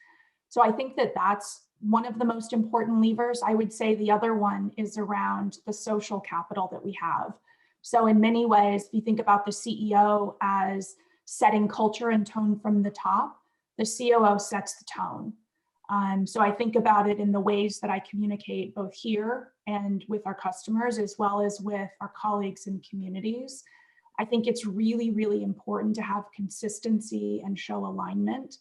So I think that that's one of the most important levers. I would say the other one is around the social capital that we have. So in many ways, if you think about the CEO as setting culture and tone from the top, the COO sets the tone. So I think about it in the ways that I communicate both here and with our customers, as well as with our colleagues and communities. I think it's really, really important to have consistency and show alignment.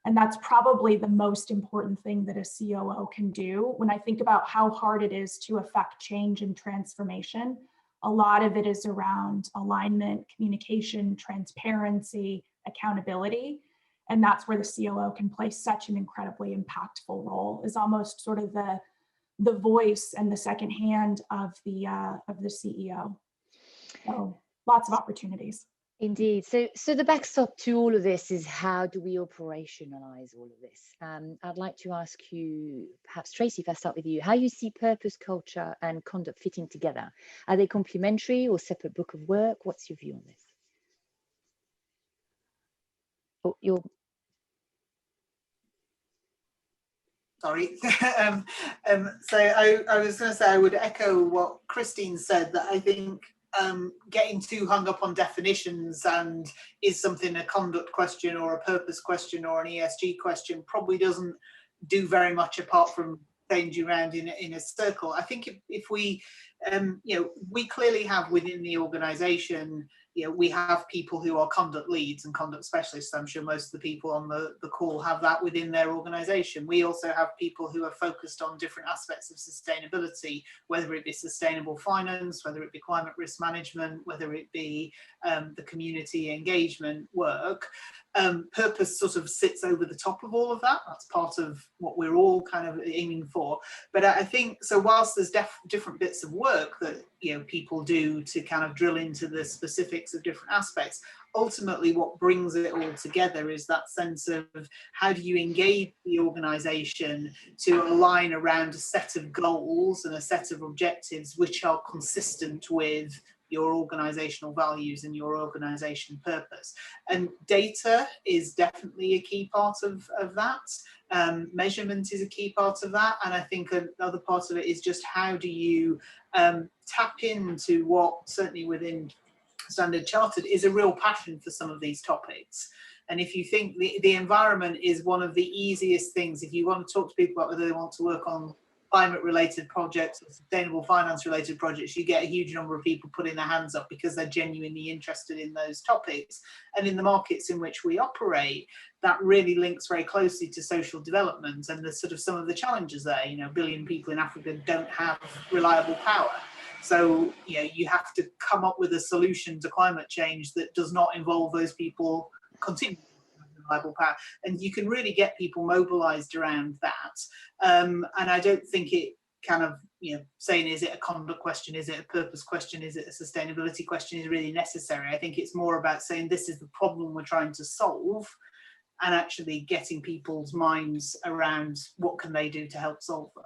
And that's probably the most important thing that a COO can do. When I think about how hard it is to affect change and transformation, a lot of it is around alignment, communication, transparency, accountability. And that's where the COO can play such an incredibly impactful role, is almost sort of the voice and the second hand of the CEO. So lots of opportunities. Indeed. So the backstop to all of this is how do we operationalize all of this? I'd like to ask you, perhaps Tracy, if I start with you, how you see purpose, culture, and conduct fitting together. Are they complementary or separate book of work? What's your view on this? Oh, you're... Sorry. So I was going to say I would echo what Christine said, that I think getting too hung up on definitions and is something a conduct question or a purpose question or an ESG question probably doesn't do very much apart from changing around in a circle. I think if we, we clearly have within the organisation, we have people who are conduct leads and conduct specialists. I'm sure most of the people on the call have that within their organisation. We also have people who are focused on different aspects of sustainability, whether it be sustainable finance, whether it be climate risk management, whether it be the community engagement work. Purpose sort of sits over the top of all of that. That's part of what we're all kind of aiming for. But I think, so whilst there's different bits of work that people do to kind of drill into the specifics of different aspects, ultimately what brings it all together is that sense of how do you engage the organisation to align around a set of goals and a set of objectives which are consistent with your organizational values and your organization purpose. And data is definitely a key part of that. Measurement is a key part of that. And I think another part of it is just how do you tap into what, certainly within Standard Chartered, is a real passion for some of these topics. And if you think the environment is one of the easiest things, if you want to talk to people about whether they want to work on climate-related projects or sustainable finance-related projects, you get a huge number of people putting their hands up because they're genuinely interested in those topics. And in the markets in which we operate, that really links very closely to social development and the sort of some of the challenges there. A billion people in Africa don't have reliable power. So, you have to come up with a solution to climate change that does not involve those people continuing reliable power. And you can really get people mobilized around that. And I don't think it kind of, saying, is it a conduct question? Is it a purpose question? Is it a sustainability question is really necessary? I think it's more about saying this is the problem we're trying to solve and actually getting people's minds around what can they do to help solve that.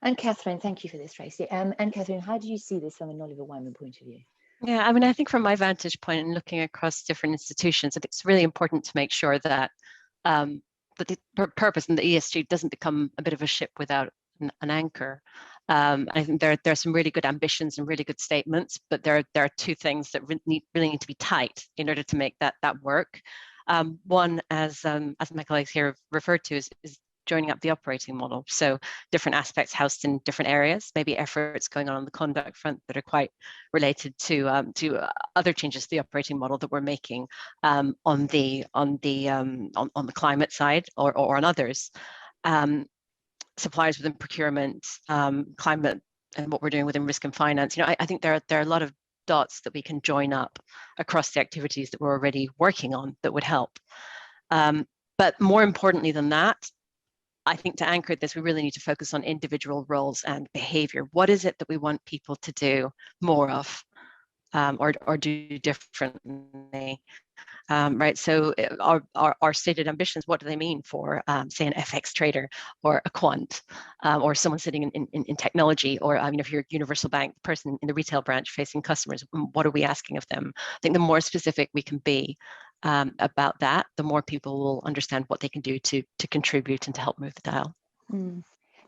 And Catherine, thank you for this, Tracy. And Catherine, how do you see this from an Oliver Wyman point of view? Yeah, I mean, I think from my vantage point and looking across different institutions, I think it's really important to make sure that that the purpose and the ESG doesn't become a bit of a ship without an anchor. I think there are some really good ambitions and really good statements, but there are two things that really need to be tight in order to make that work. One, as my colleagues here have referred to, is joining up the operating model. So different aspects housed in different areas, maybe efforts going on the conduct front that are quite related to other changes to the operating model that we're making on the climate side or on others. Suppliers within procurement, climate, and what we're doing within risk and finance. You know, I think there are a lot of dots that we can join up across the activities that we're already working on that would help. But more importantly than that, I think to anchor this, we really need to focus on individual roles and behavior. What is it that we want people to do more of or do differently? Right, so our stated ambitions, what do they mean for, say, an FX trader or a quant or someone sitting in technology, or I mean, if you're a universal bank person in the retail branch facing customers, what are we asking of them? I think the more specific we can be about that, the more people will understand what they can do to contribute and to help move the dial.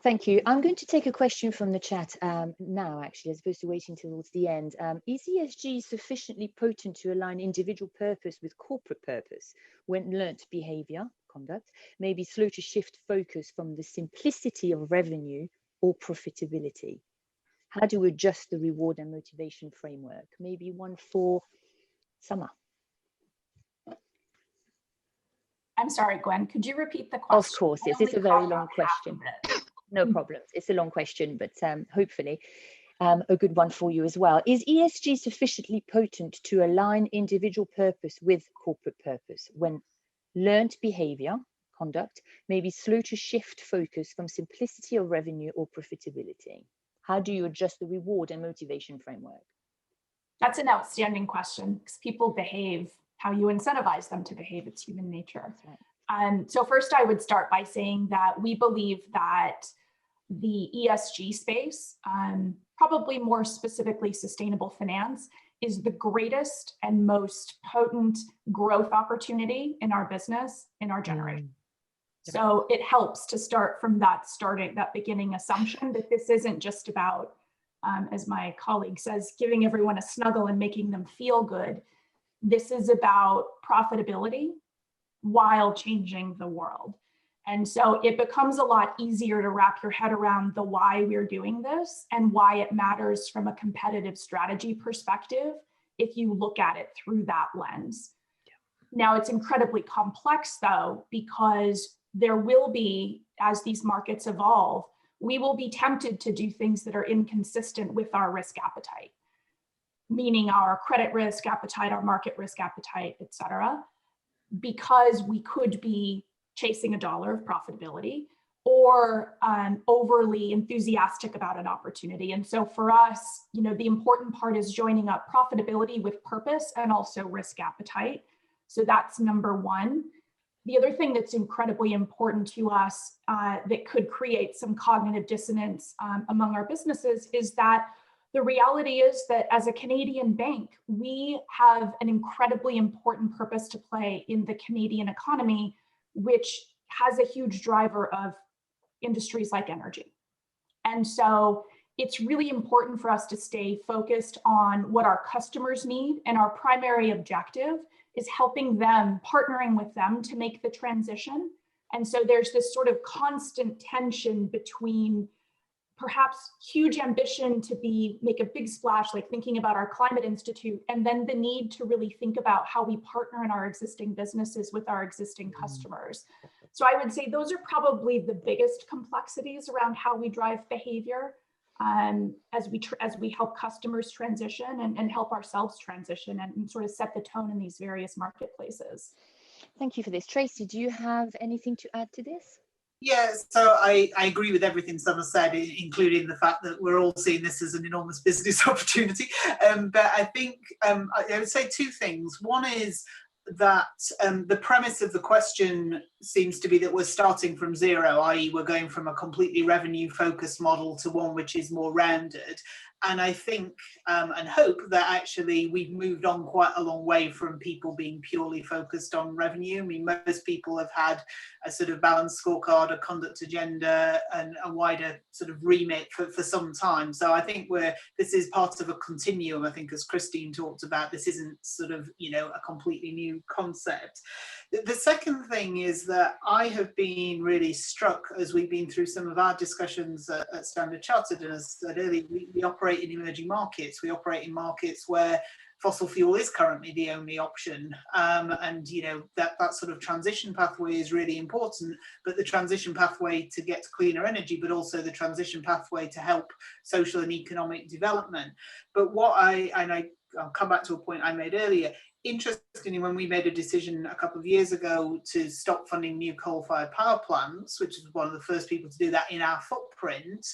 Thank you. I'm going to take a question from the chat now, actually, as opposed to waiting towards the end. Is ESG sufficiently potent to align individual purpose with corporate purpose when learnt behavior, conduct, may be slow to shift focus from the simplicity of revenue or profitability? How do we adjust the reward and motivation framework? Maybe one for Summer. I'm sorry, Gwen, could you repeat the question? Of course, yes, it's a very long question. No problem. It's a long question, but hopefully a good one for you as well. Is ESG sufficiently potent to align individual purpose with corporate purpose when learned behavior, conduct, may be slow to shift focus from simplicity of revenue or profitability? How do you adjust the reward and motivation framework? That's an outstanding question, because people behave how you incentivize them to behave. It's human nature. That's right. So first, I would start by saying that we believe that the ESG space, probably more specifically sustainable finance, is the greatest and most potent growth opportunity in our business, in our generation. So it helps to start from that beginning assumption that this isn't just about, as my colleague says, giving everyone a snuggle and making them feel good. This is about profitability while changing the world. And so it becomes a lot easier to wrap your head around the why we're doing this and why it matters from a competitive strategy perspective if you look at it through that lens. Now, it's incredibly complex, though, because there will be, as these markets evolve, we will be tempted to do things that are inconsistent with our risk appetite, meaning our credit risk appetite, our market risk appetite, et cetera, because we could be chasing a dollar of profitability or overly enthusiastic about an opportunity. And so for us, you know, the important part is joining up profitability with purpose and also risk appetite. So that's number one. The other thing that's incredibly important to us that could create some cognitive dissonance among our businesses is that the reality is that as a Canadian bank, we have an incredibly important purpose to play in the Canadian economy, which has a huge driver of industries like energy. And so it's really important for us to stay focused on what our customers need. And our primary objective is helping them, partnering with them to make the transition. And so there's this sort of constant tension between perhaps huge ambition to make a big splash, like thinking about our Climate Institute, and then the need to really think about how we partner in our existing businesses with our existing customers. So I would say those are probably the biggest complexities around how we drive behavior as we help customers transition and help ourselves transition and sort of set the tone in these various marketplaces. Thank you for this. Tracy, do you have anything to add to this? Yeah, so I agree with everything Summer said, including the fact that we're all seeing this as an enormous business opportunity. But I think I would say two things. One is that the premise of the question seems to be that we're starting from zero, i.e. we're going from a completely revenue-focused model to one which is more rounded. And I think and hope that actually we've moved on quite a long way from people being purely focused on revenue. I mean, most people have had a sort of balanced scorecard, a conduct agenda, and a wider sort of remit for some time. So I think this is part of a continuum. I think, as Christine talked about, this isn't sort of, you know, a completely new concept. The second thing is that I have been really struck as we've been through some of our discussions at Standard Chartered, and as I said earlier, we operate in emerging markets. We operate in markets where fossil fuel is currently the only option, and you know that sort of transition pathway is really important, but the transition pathway to get to cleaner energy, but also the transition pathway to help social and economic development. But I'll come back to a point I made earlier. Interestingly, when we made a decision a couple of years ago to stop funding new coal-fired power plants, which is one of the first people to do that in our footprint,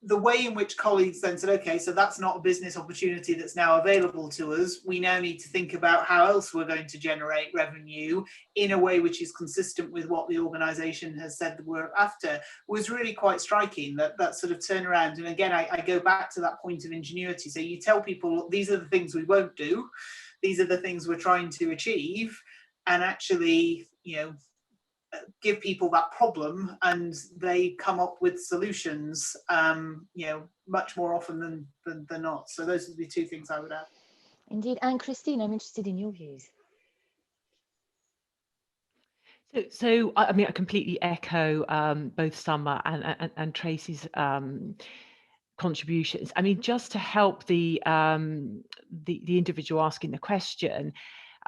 the way in which colleagues then said, okay, so that's not a business opportunity that's now available to us. We now need to think about how else we're going to generate revenue in a way which is consistent with what the organisation has said we're after, was really quite striking, that sort of turnaround. And again, I go back to that point of ingenuity. So you tell people, these are the things we won't do. These are the things we're trying to achieve. And actually, you know, give people that problem and they come up with solutions, you know, much more often than not. So those would be two things I would add. Indeed. And Christine, I'm interested in your views. So I mean, I completely echo both Summer and Tracy's contributions. I mean, just to help the individual asking the question,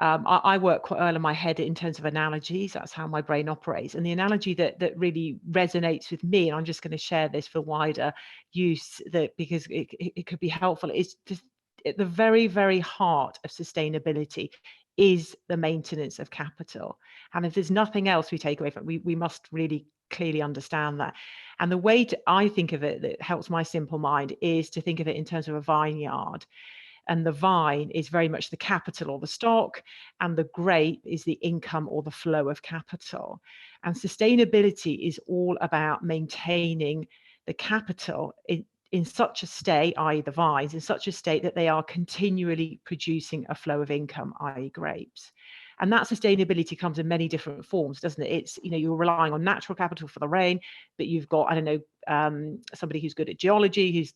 I work quite early in my head in terms of analogies. That's how my brain operates. And the analogy that really resonates with me, and I'm just going to share this for wider use, that because it could be helpful, is just at the very, very heart of sustainability is the maintenance of capital. And if there's nothing else we take away from it, we must really clearly understand that. And the way I think of it that helps my simple mind is to think of it in terms of a vineyard. And the vine is very much the capital or the stock, and the grape is the income or the flow of capital. And sustainability is all about maintaining the capital in such a state, i.e. the vines, in such a state that they are continually producing a flow of income, i.e. grapes. And that sustainability comes in many different forms, doesn't it? It's, you know, you're relying on natural capital for the rain, but you've got, I don't know, somebody who's good at geology, who's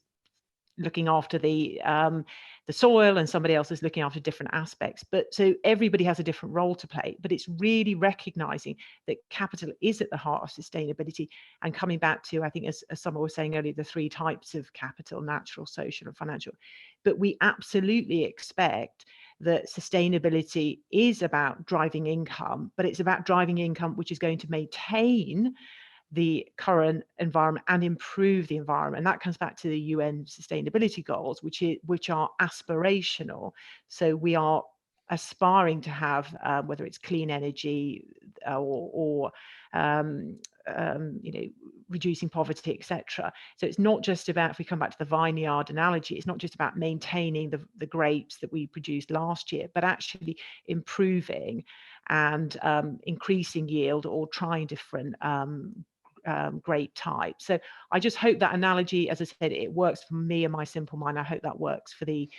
looking after the soil, and somebody else is looking after different aspects. But so everybody has a different role to play, but it's really recognizing that capital is at the heart of sustainability. And coming back to, I think, as Summer was saying earlier, the three types of capital: natural, social, and financial. But we absolutely expect that sustainability is about driving income, but it's about driving income which is going to maintain the current environment and improve the environment. And that comes back to the UN sustainability goals, which are aspirational. So we are aspiring to have, whether it's clean energy or you know, reducing poverty, etc. So it's not just about, if we come back to the vineyard analogy, it's not just about maintaining the grapes that we produced last year, but actually improving and increasing yield or trying different grape type. So I just hope that analogy, as I said, it works for me and my simple mind. I hope that works for the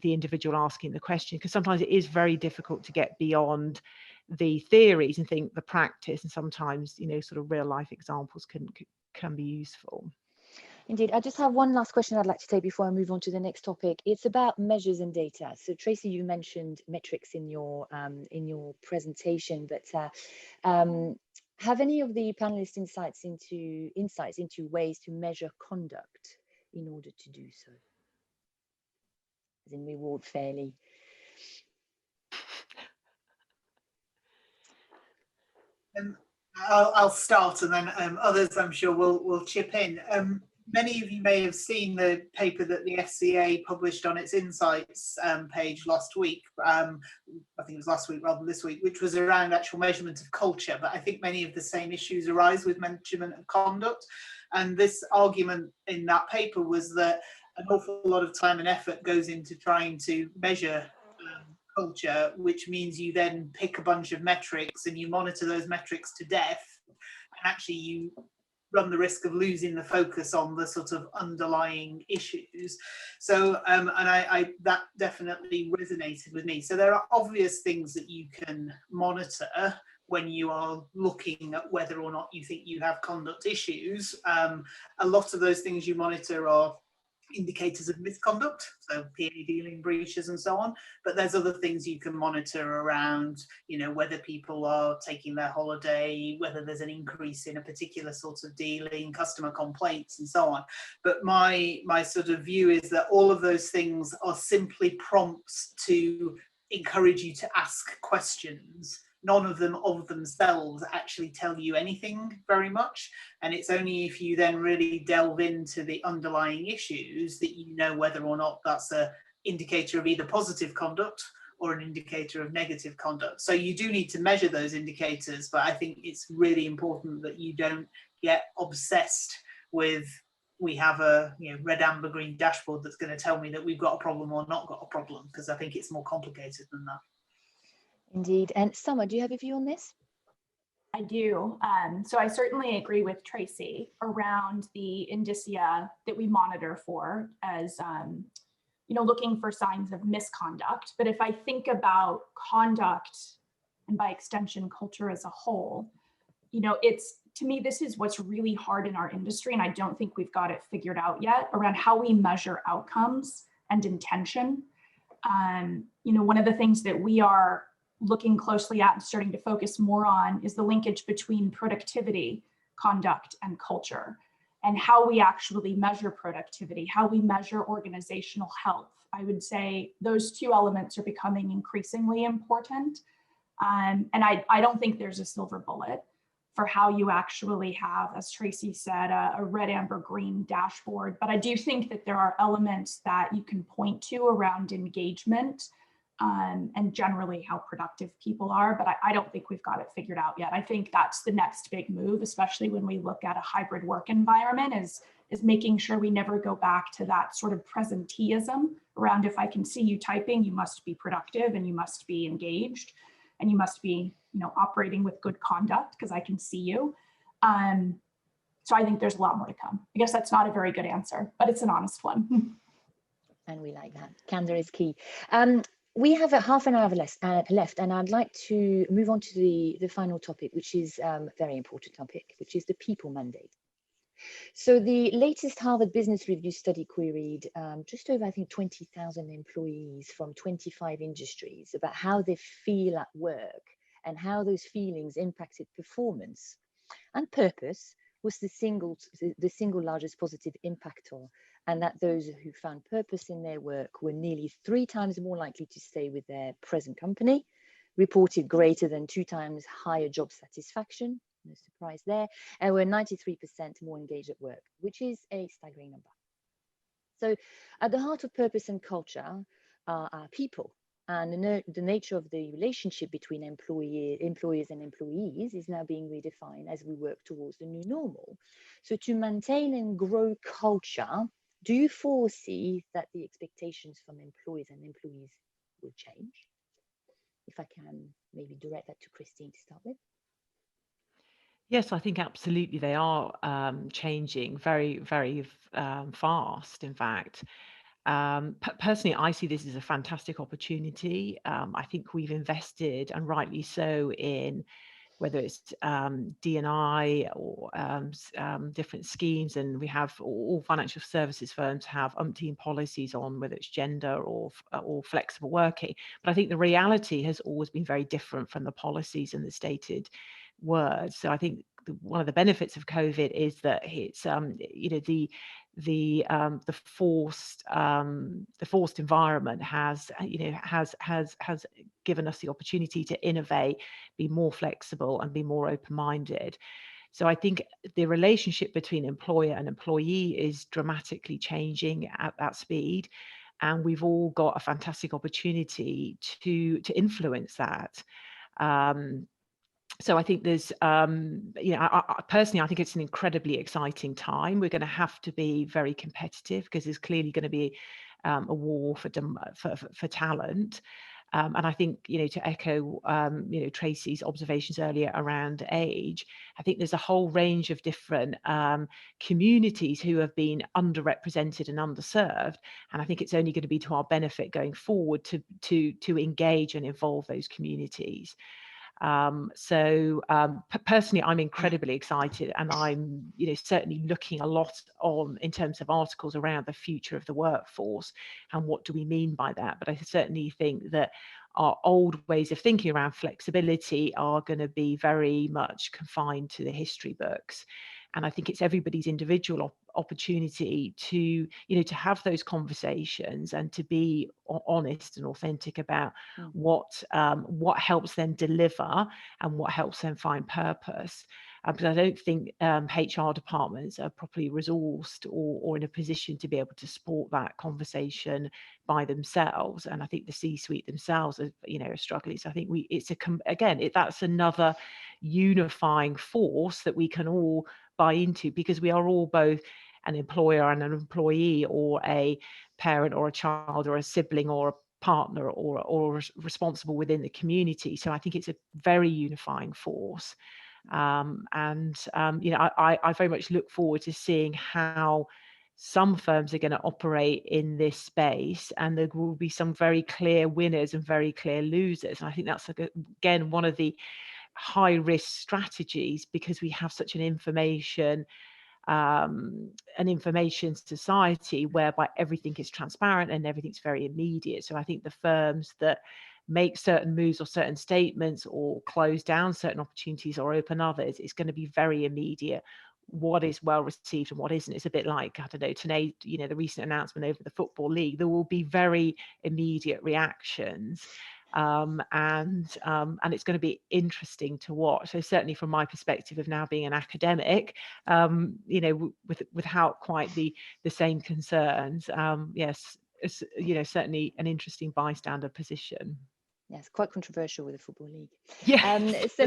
individual asking the question, because sometimes it is very difficult to get beyond the theories and think the practice, and sometimes, you know, sort of real life examples can be useful. Indeed. I just have one last question I'd like to take before I move on to the next topic. It's about measures and data. So Tracy, you mentioned metrics in your presentation, but have any of the panelists insights into ways to measure conduct in order to do so, as in reward fairly? I'll start, and then others, I'm sure, will chip in. Many of you may have seen the paper that the FCA published on its Insights page last week. I think it was last week rather than this week, which was around actual measurement of culture. But I think many of the same issues arise with measurement of conduct. And this argument in that paper was that an awful lot of time and effort goes into trying to measure culture, which means you then pick a bunch of metrics and you monitor those metrics to death. And actually you run the risk of losing the focus on the sort of underlying issues. So and I that definitely resonated with me. So there are obvious things that you can monitor when you are looking at whether or not you think you have conduct issues. A lot of those things you monitor are indicators of misconduct, so PA dealing breaches and so on. But there's other things you can monitor around, you know, whether people are taking their holiday, whether there's an increase in a particular sort of dealing, customer complaints and so on. But my sort of view is that all of those things are simply prompts to encourage you to ask questions. None of them of themselves actually tell you anything very much. And it's only if you then really delve into the underlying issues that you know whether or not that's an indicator of either positive conduct or an indicator of negative conduct. So you do need to measure those indicators, but I think it's really important that you don't get obsessed with, we have a red, amber, green dashboard that's going to tell me that we've got a problem or not got a problem, because I think it's more complicated than that. Indeed. And Summer, do you have a view on this? I do. So I certainly agree with Tracy around the indicia that we monitor for as, looking for signs of misconduct. But if I think about conduct and by extension, culture as a whole, it's, to me, this is what's really hard in our industry. And I don't think we've got it figured out yet around how we measure outcomes and intention. One of the things that we are looking closely at and starting to focus more on is the linkage between productivity, conduct, and culture, and how we actually measure productivity, how we measure organizational health. I would say those two elements are becoming increasingly important. And I don't think there's a silver bullet for how you actually have, as Tracy said, a red, amber, green dashboard. But I do think that there are elements that you can point to around engagement and generally how productive people are, but I don't think we've got it figured out yet. I think that's the next big move, especially when we look at a hybrid work environment, is making sure we never go back to that sort of presenteeism around, if I can see you typing, you must be productive and you must be engaged and you must be, operating with good conduct because I can see you. So I think there's a lot more to come. I guess that's not a very good answer, but it's an honest one. And we like that. Candor is key. We have a half an hour left, and I'd like to move on to the final topic, which is a very important topic, which is the people mandate. So the latest Harvard Business Review study queried just over, I think, 20,000 employees from 25 industries about how they feel at work and how those feelings impacted performance. And purpose was the single largest positive impactor, and that those who found purpose in their work were nearly 3 times more likely to stay with their present company, reported greater than 2 times higher job satisfaction, no surprise there, and were 93% more engaged at work, which is a staggering number. So at the heart of purpose and culture are people, and the nature of the relationship between employers and employees is now being redefined as we work towards the new normal. So to maintain and grow culture, do you foresee that the expectations from employers and employees will change? If I can maybe direct that to Christine to start with. Yes, I think absolutely they are changing very, very fast, in fact. Personally, I see this as a fantastic opportunity. I think we've invested, and rightly so, in whether it's D&I or different schemes, and we have all financial services firms have umpteen policies on whether it's gender or flexible working. But I think the reality has always been very different from the policies and the stated words. So I think one of the benefits of COVID is that it's the forced environment has given us the opportunity to innovate, be more flexible, and be more open-minded. So I think the relationship between employer and employee is dramatically changing at that speed, and we've all got a fantastic opportunity to influence that. So I think there's, I personally, I think it's an incredibly exciting time. We're going to have to be very competitive because there's clearly going to be a war for talent. And I think, to echo, Tracy's observations earlier around age, I think there's a whole range of different communities who have been underrepresented and underserved. And I think it's only going to be to our benefit going forward to engage and involve those communities. Personally, I'm incredibly excited, and I'm certainly looking a lot on in terms of articles around the future of the workforce and what do we mean by that. But I certainly think that our old ways of thinking around flexibility are going to be very much confined to the history books. And I think it's everybody's individual opportunity to have those conversations and to be honest and authentic about what helps them deliver and what helps them find purpose. Because I don't think HR departments are properly resourced or in a position to be able to support that conversation by themselves. And I think the C-suite themselves are struggling. So I think that's another unifying force that we can all buy into, because we are all both an employer and an employee, or a parent or a child or a sibling or a partner or responsible within the community. So I think it's a very unifying force. I very much look forward to seeing how some firms are going to operate in this space, and there will be some very clear winners and very clear losers. And I think that's, again, one of the high risk strategies, because we have such an information society whereby everything is transparent and everything's very immediate. So I think the firms that make certain moves or certain statements or close down certain opportunities or open others, it's going to be very immediate what is well received and what isn't. It's a bit like, I don't know, today, the recent announcement over the Football League. There will be very immediate reactions. And it's going to be interesting to watch. So certainly from my perspective of now being an academic, without quite the same concerns, yes, it's, certainly an interesting bystander position. Yes, quite controversial with the Football League. Yeah. So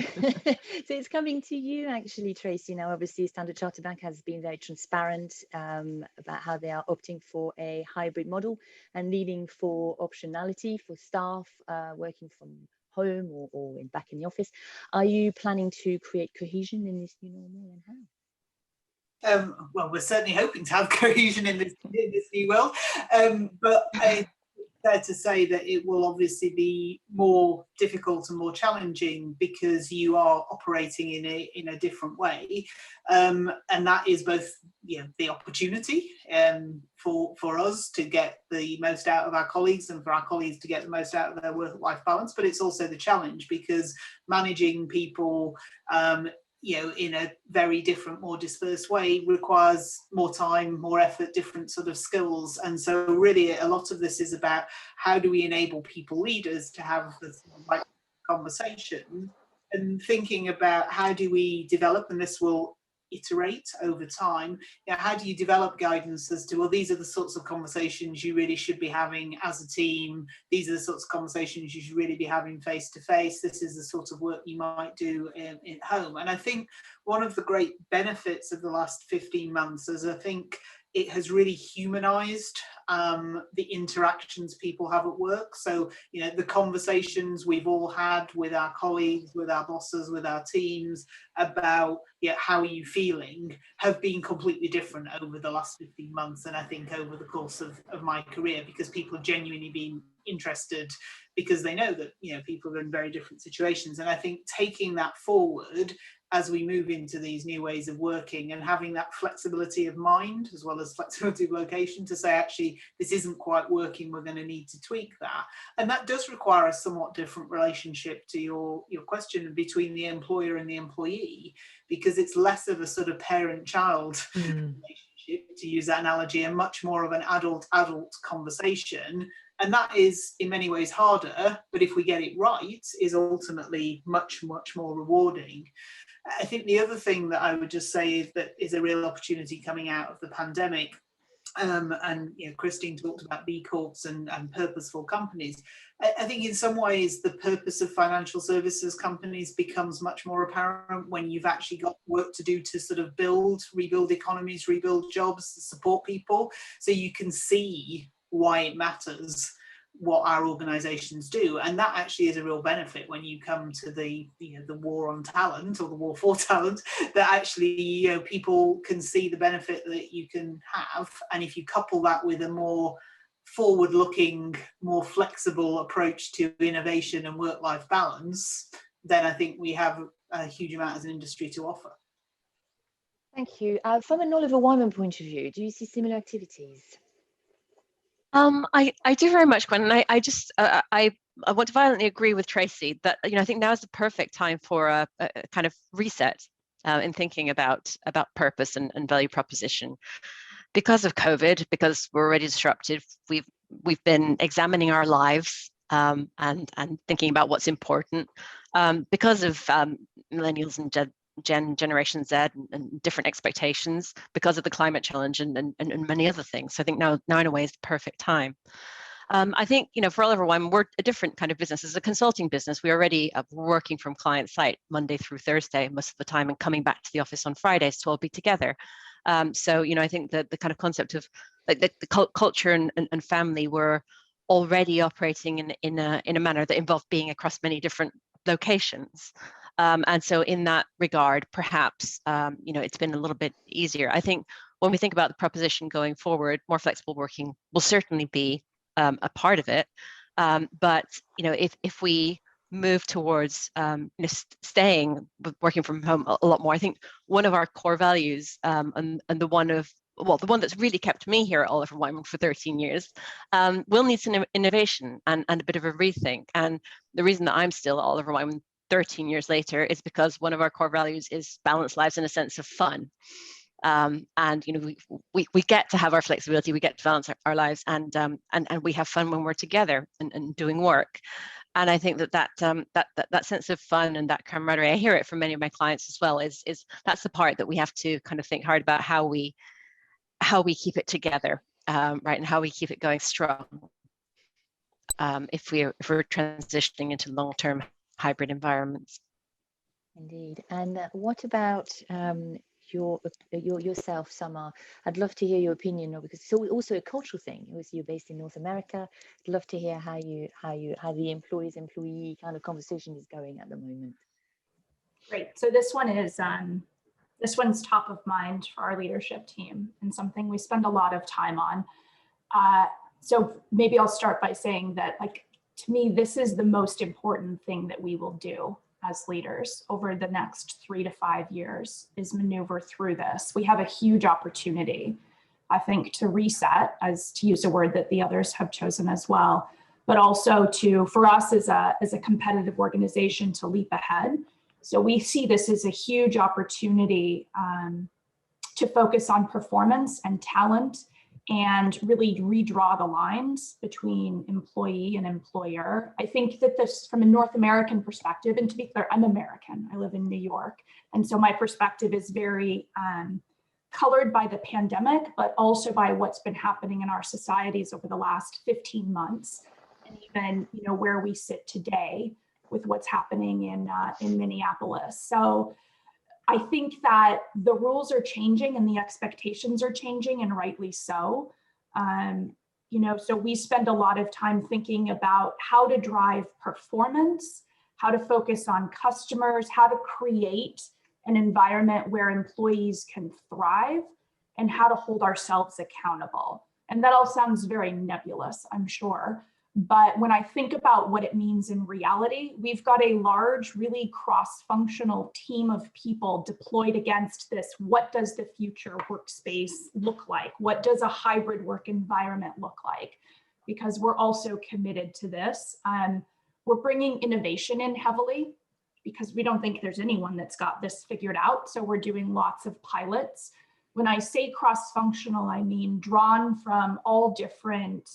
it's coming to you, actually, Tracy. Now, obviously, Standard Chartered Bank has been very transparent about how they are opting for a hybrid model and leaving for optionality for staff working from home or back in the office. Are you planning to create cohesion in this new normal, and how? Well, we're certainly hoping to have cohesion in this new world, but fair to say that it will obviously be more difficult and more challenging because you are operating in a different way, and that is both the opportunity for us to get the most out of our colleagues and for our colleagues to get the most out of their work-life balance, but it's also the challenge because managing people in a very different, more dispersed way requires more time, more effort, different sort of skills. And so really a lot of this is about how do we enable people leaders to have the right conversation, and thinking about how do we develop, and this will iterate over time, how do you develop guidance as to, well, these are the sorts of conversations you really should be having as a team, these are the sorts of conversations you should really be having face to face, this is the sort of work you might do at home. And I think one of the great benefits of the last 15 months is I think it has really humanized the interactions people have at work. So, the conversations we've all had with our colleagues, with our bosses, with our teams about how are you feeling have been completely different over the last 15 months. And I think over the course of my career, because people have genuinely been interested because they know that, people are in very different situations. And I think taking that forward as we move into these new ways of working and having that flexibility of mind as well as flexibility of location to say, actually, this isn't quite working, we're going to need to tweak that. And that does require a somewhat different relationship to your question between the employer and the employee, because it's less of a sort of parent-child relationship, to use that analogy, and much more of an adult-adult conversation. And that is in many ways harder, but if we get it right, is ultimately much, much more rewarding. I think the other thing that I would just say is that is a real opportunity coming out of the pandemic, and Christine talked about B Corps and purposeful companies. I think in some ways the purpose of financial services companies becomes much more apparent when you've actually got work to do to sort of rebuild economies, rebuild jobs, support people, so you can see why it matters what our organizations do. And that actually is a real benefit when you come to the war on talent, or the war for talent, that actually people can see the benefit that you can have. And if you couple that with a more forward-looking, more flexible approach to innovation and work-life balance, then I think we have a huge amount as an industry to offer. Thank you. From an Oliver Wyman point of view, do you see similar activities? I do very much, Gwen, and I want to violently agree with Tracy that I think now is the perfect time for a kind of reset in thinking about purpose and value proposition. Because of COVID, because we're already disrupted, we've been examining our lives and thinking about what's important. Because of millennials and Generation Z and different expectations, because of the climate challenge and many other things. So I think now in a way is the perfect time. I think, for Oliver Wyman, we're a different kind of business. As a consulting business, we already are working from client site Monday through Thursday most of the time, and coming back to the office on Fridays to all be together. So, I think that the kind of concept of like the culture and family were already operating in a manner that involved being across many different locations. And so in that regard, perhaps, it's been a little bit easier. I think when we think about the proposition going forward, more flexible working will certainly be a part of it. But, if we move towards staying, working from home a lot more, I think one of our core values and the one that's really kept me here at Oliver Wyman for 13 years, will need some innovation and a bit of a rethink. And the reason that I'm still at Oliver Wyman 13 years later is because one of our core values is balanced lives in a sense of fun. And we get to have our flexibility, we get to balance our lives, and we have fun when we're together and doing work. And I think that sense of fun and that camaraderie, I hear it from many of my clients as well, is that's the part that we have to kind of think hard about, how we keep it together, right, and how we keep it going strong if we're transitioning into long-term hybrid environments. Indeed. And what about yourself, Samar? I'd love to hear your opinion, because it's also a cultural thing. Obviously, you're based in North America. I'd love to hear how the employee kind of conversation is going at the moment. Great. So this one's top of mind for our leadership team, and something we spend a lot of time on. So maybe I'll start by saying that, to me, this is the most important thing that we will do as leaders over the next 3 to 5 years, is maneuver through this. We have a huge opportunity, I think, to reset, as to use a word that the others have chosen as well, but also for us as a competitive organization, to leap ahead. So we see this as a huge opportunity to focus on performance and talent, and really redraw the lines between employee and employer. I think that this, from a North American perspective, and to be clear, I'm American, I live in New York. And so my perspective is very colored by the pandemic, but also by what's been happening in our societies over the last 15 months, and even where we sit today with what's happening in Minneapolis. So I think that the rules are changing and the expectations are changing, and rightly so. So we spend a lot of time thinking about how to drive performance, how to focus on customers, how to create an environment where employees can thrive, and how to hold ourselves accountable. And that all sounds very nebulous, I'm sure. But when I think about what it means in reality, we've got a large, really cross-functional team of people deployed against this. What does the future workspace look like? What does a hybrid work environment look like? Because we're also committed to this. We're bringing innovation in heavily, because we don't think there's anyone that's got this figured out. So we're doing lots of pilots. When I say cross-functional, I mean drawn from all different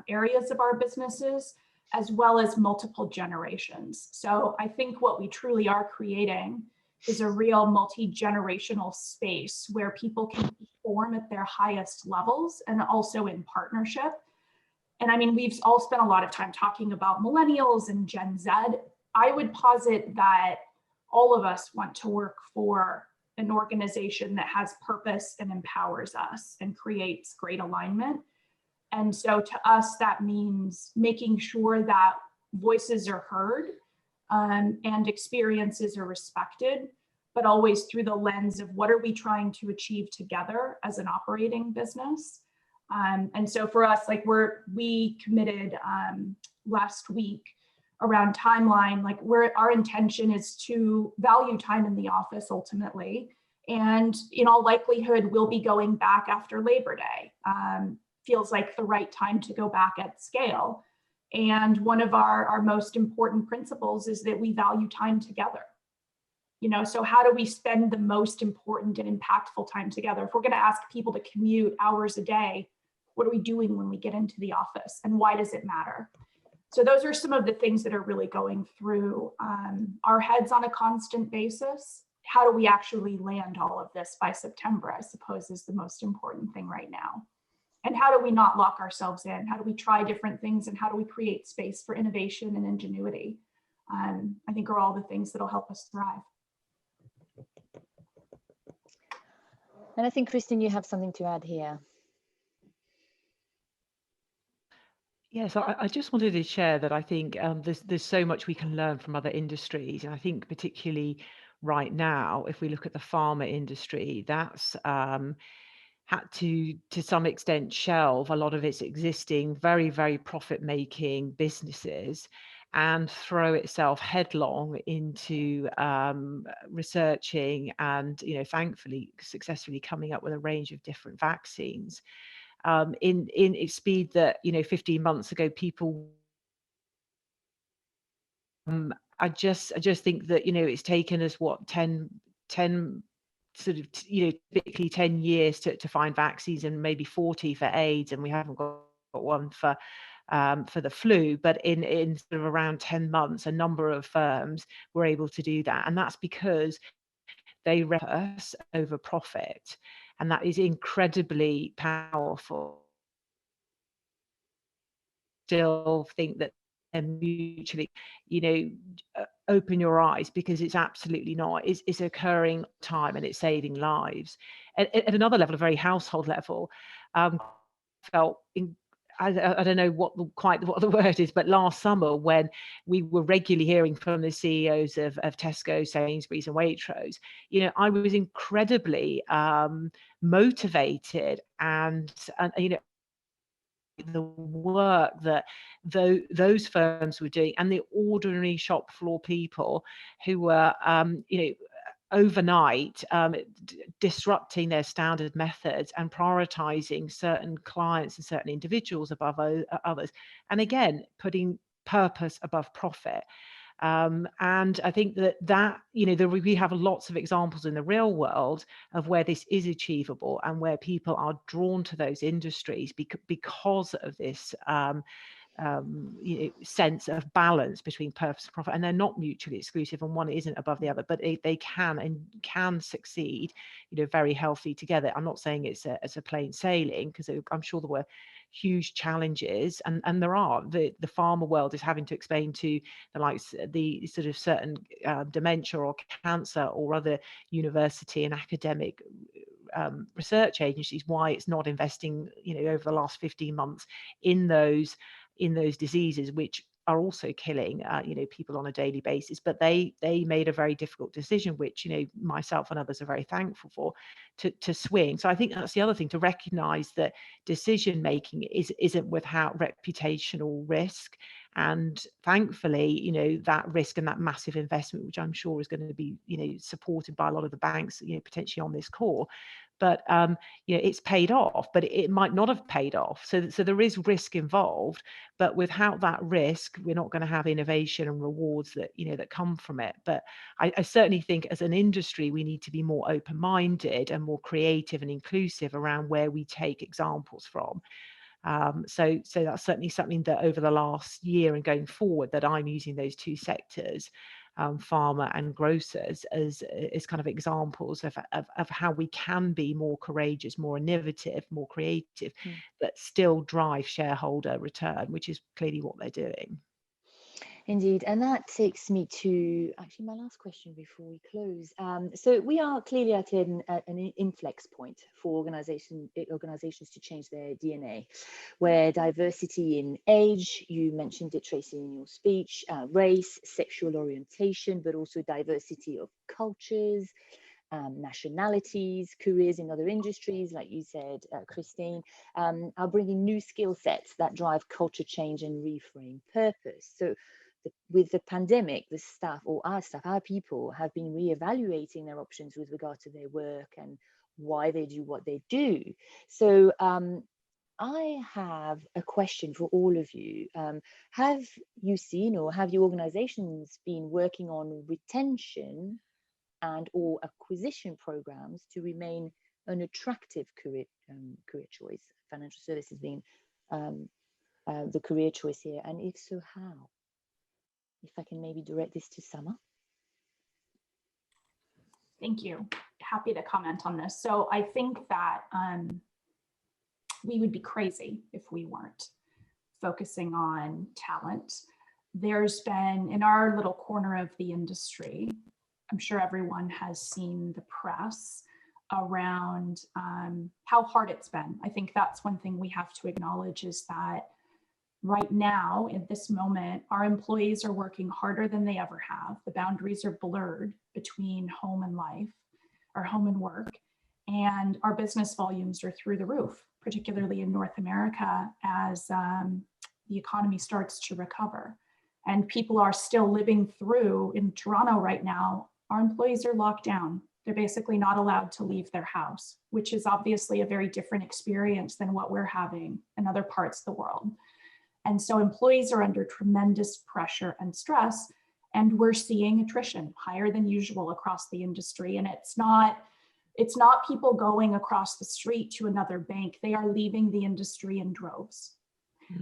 areas of our businesses, as well as multiple generations. So I think what we truly are creating is a real multi-generational space where people can perform at their highest levels, and also in partnership. And I mean, we've all spent a lot of time talking about millennials and Gen Z. I would posit that all of us want to work for an organization that has purpose and empowers us and creates great alignment. And so to us, that means making sure that voices are heard and experiences are respected, but always through the lens of what are we trying to achieve together as an operating business. And so for us, like we committed last week around timeline, like our intention is to value time in the office ultimately. And in all likelihood, we'll be going back after Labor Day. Feels like the right time to go back at scale. And one of our most important principles is that we value time together. You know, so how do we spend the most important and impactful time together? If we're going to ask people to commute hours a day, what are we doing when we get into the office, and why does it matter? So those are some of the things that are really going through our heads on a constant basis. How do we actually land all of this by September, I suppose, is the most important thing right now. And how do we not lock ourselves in? How do we try different things, and how do we create space for innovation and ingenuity? I think are all the things that'll help us thrive. And I think, Kristen, you have something to add here. Yes, I just wanted to share that I think there's so much we can learn from other industries, and I think particularly right now, if we look at the pharma industry, that's had to some extent shelve a lot of its existing very, very profit-making businesses and throw itself headlong into researching and, thankfully successfully coming up with a range of different vaccines. In its speed that 15 months ago people I just think that it's taken us what 10 sort of typically 10 years to find vaccines, and maybe 40 for AIDS, and we haven't got one for the flu, but in sort of around 10 months a number of firms were able to do that, and that's because they us over profit. And that is incredibly powerful. Still think that they're mutually, open your eyes, because it's absolutely not. It's occurring time, and it's saving lives. At another level, a very household level, felt I don't know what the word is, but last summer when we were regularly hearing from the CEOs of Tesco, Sainsbury's and Waitrose, I was incredibly motivated and the work that those firms were doing, and the ordinary shop floor people who were overnight disrupting their standard methods and prioritizing certain clients and certain individuals above others, and again putting purpose above profit. And I think that we have lots of examples in the real world of where this is achievable and where people are drawn to those industries because of this sense of balance between purpose and profit, and they're not mutually exclusive, and one isn't above the other, but they can succeed very healthy together. I'm not saying it's a plain sailing, because I'm sure there were huge challenges, and there are. The pharma world is having to explain to the likes, the sort of certain dementia or cancer or other university and academic research agencies why it's not investing over the last 15 months in those diseases, which are also killing people on a daily basis. But they made a very difficult decision, which myself and others are very thankful for, to swing. So I think that's the other thing, to recognize that decision making isn't without reputational risk. And thankfully, that risk and that massive investment, which I'm sure is going to be supported by a lot of the banks potentially on this call, but it's paid off, but it might not have paid off. So there is risk involved, but without that risk, we're not going to have innovation and rewards that that come from it. But I certainly think as an industry, we need to be more open-minded and more creative and inclusive around where we take examples from. So that's certainly something that over the last year and going forward, that I'm using those two sectors, pharma and grocers, as kind of examples of how we can be more courageous, more innovative, more creative, but still drive shareholder return, which is clearly what they're doing. Indeed, and that takes me to actually my last question before we close. So we are clearly at an inflex point for organizations to change their DNA, where diversity in age, you mentioned it, Tracy, in your speech, race, sexual orientation, but also diversity of cultures, nationalities, careers in other industries, like you said, Christine, are bringing new skill sets that drive culture change and reframe purpose. So with the pandemic, the staff or our people have been reevaluating their options with regard to their work and why they do what they do. So I have a question for all of you. Have you seen, or have your organizations been working on retention and or acquisition programs to remain an attractive career choice, financial services being the career choice here, and if so, how? If I can maybe direct this to Summer. Thank you. Happy to comment on this. So I think that we would be crazy if we weren't focusing on talent. There's been, in our little corner of the industry, I'm sure everyone has seen the press around how hard it's been. I think that's one thing we have to acknowledge, is that right now, in this moment, our employees are working harder than they ever have. The boundaries are blurred between home and life, or home and work, and our business volumes are through the roof, particularly in North America, as the economy starts to recover. And people are still living through, in Toronto right now, our employees are locked down. They're basically not allowed to leave their house, which is obviously a very different experience than what we're having in other parts of the world. And so employees are under tremendous pressure and stress, and we're seeing attrition higher than usual across the industry. And it's not people going across the street to another bank. They are leaving the industry in droves.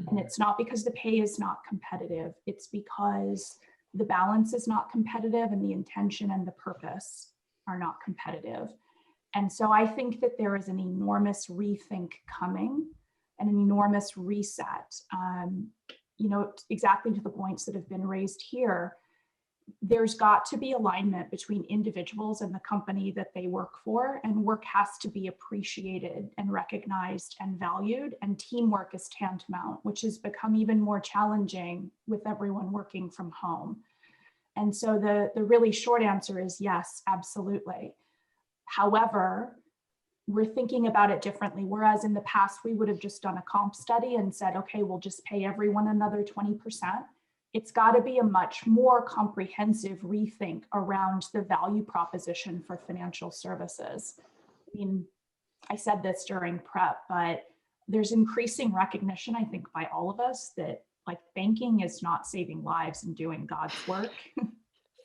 And it's not because the pay is not competitive. It's because the balance is not competitive and the intention and the purpose are not competitive. And so I think that there is an enormous rethink coming, and an enormous reset. Exactly to the points that have been raised here, there's got to be alignment between individuals and the company that they work for, and work has to be appreciated and recognized and valued, and teamwork is tantamount, which has become even more challenging with everyone working from home. And so the really short answer is yes, absolutely. However, we're thinking about it differently. Whereas in the past, we would have just done a comp study and said, okay, we'll just pay everyone another 20%. It's got to be a much more comprehensive rethink around the value proposition for financial services. I mean, I said this during prep, but there's increasing recognition, I think, by all of us that like banking is not saving lives and doing God's work.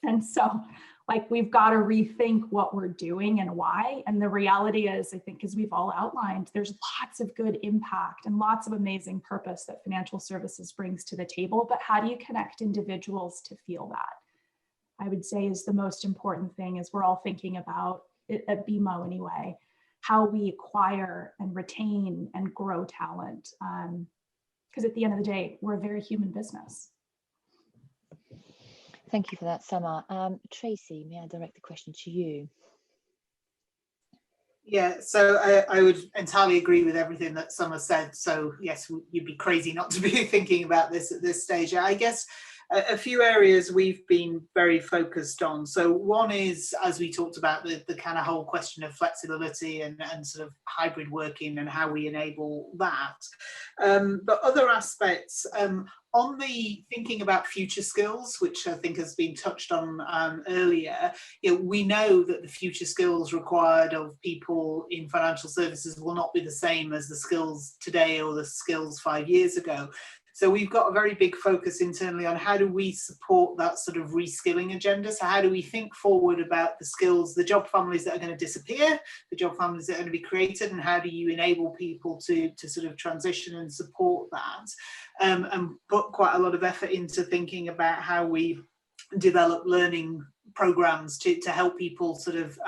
And so like we've got to rethink what we're doing and why. And the reality is, I think, as we've all outlined, there's lots of good impact and lots of amazing purpose that financial services brings to the table. But how do you connect individuals to feel that? I would say is the most important thing, as we're all thinking about it at BMO anyway, how we acquire and retain and grow talent. Because at the end of the day, we're a very human business. Thank you for that, Summer. Tracy, may I direct the question to you? Yeah, so I would entirely agree with everything that Summer said. So yes, you'd be crazy not to be thinking about this at this stage. I guess a few areas we've been very focused on. So one is, as we talked about, the kind of whole question of flexibility and sort of hybrid working and how we enable that. But other aspects, on the thinking about future skills, which I think has been touched on earlier, we know that the future skills required of people in financial services will not be the same as the skills today or the skills 5 years ago. So we've got a very big focus internally on how do we support that sort of reskilling agenda. So how do we think forward about the skills, the job families that are going to disappear, the job families that are going to be created, and how do you enable people to sort of transition and support that, and put quite a lot of effort into thinking about how we develop learning programs to help people sort of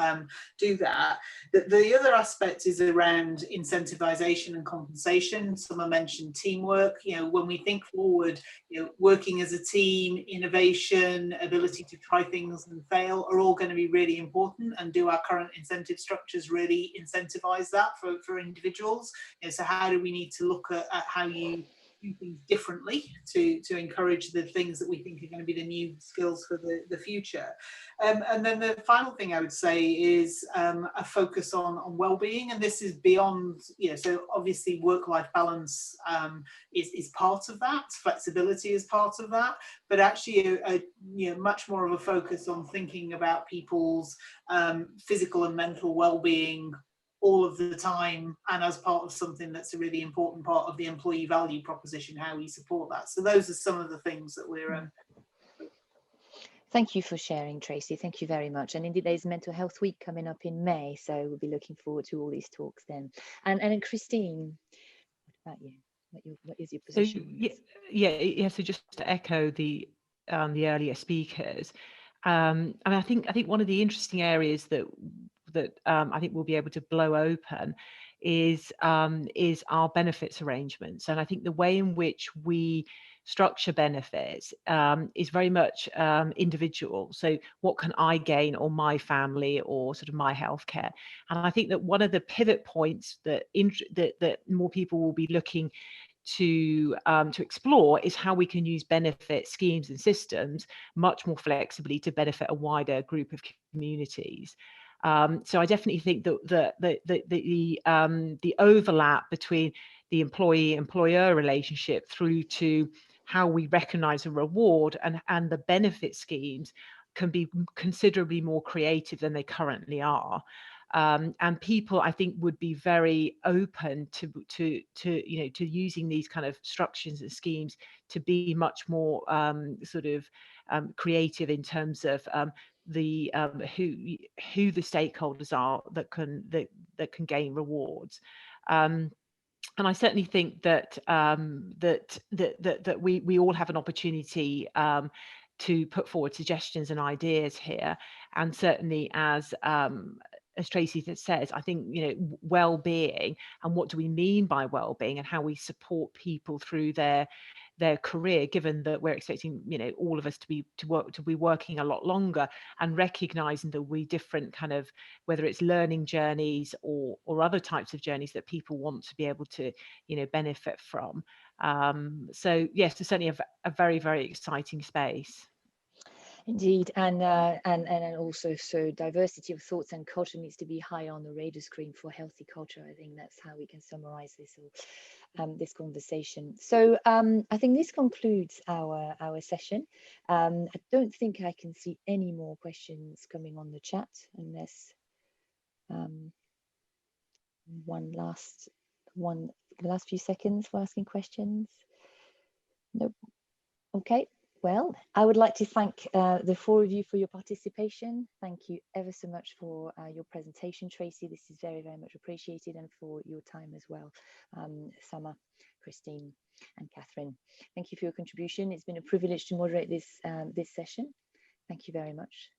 do that. The other aspect is around incentivization and compensation. Someone mentioned teamwork. You know, when we think forward, you know, working as a team, innovation, ability to try things and fail are all going to be really important. And do our current incentive structures really incentivize that for individuals? You know, so how do we need to look at how you do things differently to encourage the things that we think are going to be the new skills for the future. And then the final thing I would say is a focus on well-being, and this is beyond, you know, so obviously work-life balance is part of that, flexibility is part of that, but actually you know, much more of a focus on thinking about people's physical and mental well-being all of the time, and as part of something that's a really important part of the employee value proposition, how we support that. So those are some of the things that we're Thank you for sharing, Tracy. Thank you very much. And indeed, there's Mental Health Week coming up in May, so we'll be looking forward to all these talks then. And Christine, what about you? What is your position? So, yeah. So just to echo the earlier speakers, I mean, I think one of the interesting areas that I think we'll be able to blow open is our benefits arrangements. And I think the way in which we structure benefits is very much individual. So what can I gain, or my family, or sort of my healthcare? And I think that one of the pivot points that more people will be looking to explore is how we can use benefit schemes and systems much more flexibly to benefit a wider group of communities. So I definitely think that the overlap between the employee-employer relationship through to how we recognise and reward and the benefit schemes can be considerably more creative than they currently are. And people, I think, would be very open to using these kind of structures and schemes to be much more creative in terms of who the stakeholders are that can gain rewards. And I certainly think that that we all have an opportunity to put forward suggestions and ideas here, and certainly as Tracy says, I think, you know, well-being and what do we mean by well-being and how we support people through their career, given that we're expecting, you know, all of us to be working a lot longer, and recognizing that we different kind of, whether it's learning journeys or other types of journeys that people want to be able to, you know, benefit from. So yes, it's certainly a very, very exciting space. Indeed, and also, so diversity of thoughts and culture needs to be high on the radar screen for healthy culture. I think that's how we can summarize this this conversation. So I think this concludes our session. I don't think I can see any more questions coming on the chat, unless the last few seconds for asking questions. Nope. Okay. Well, I would like to thank the four of you for your participation. Thank you ever so much for your presentation, Tracy. This is very, very much appreciated, and for your time as well, Summer, Christine, and Catherine. Thank you for your contribution. It's been a privilege to moderate this this session. Thank you very much.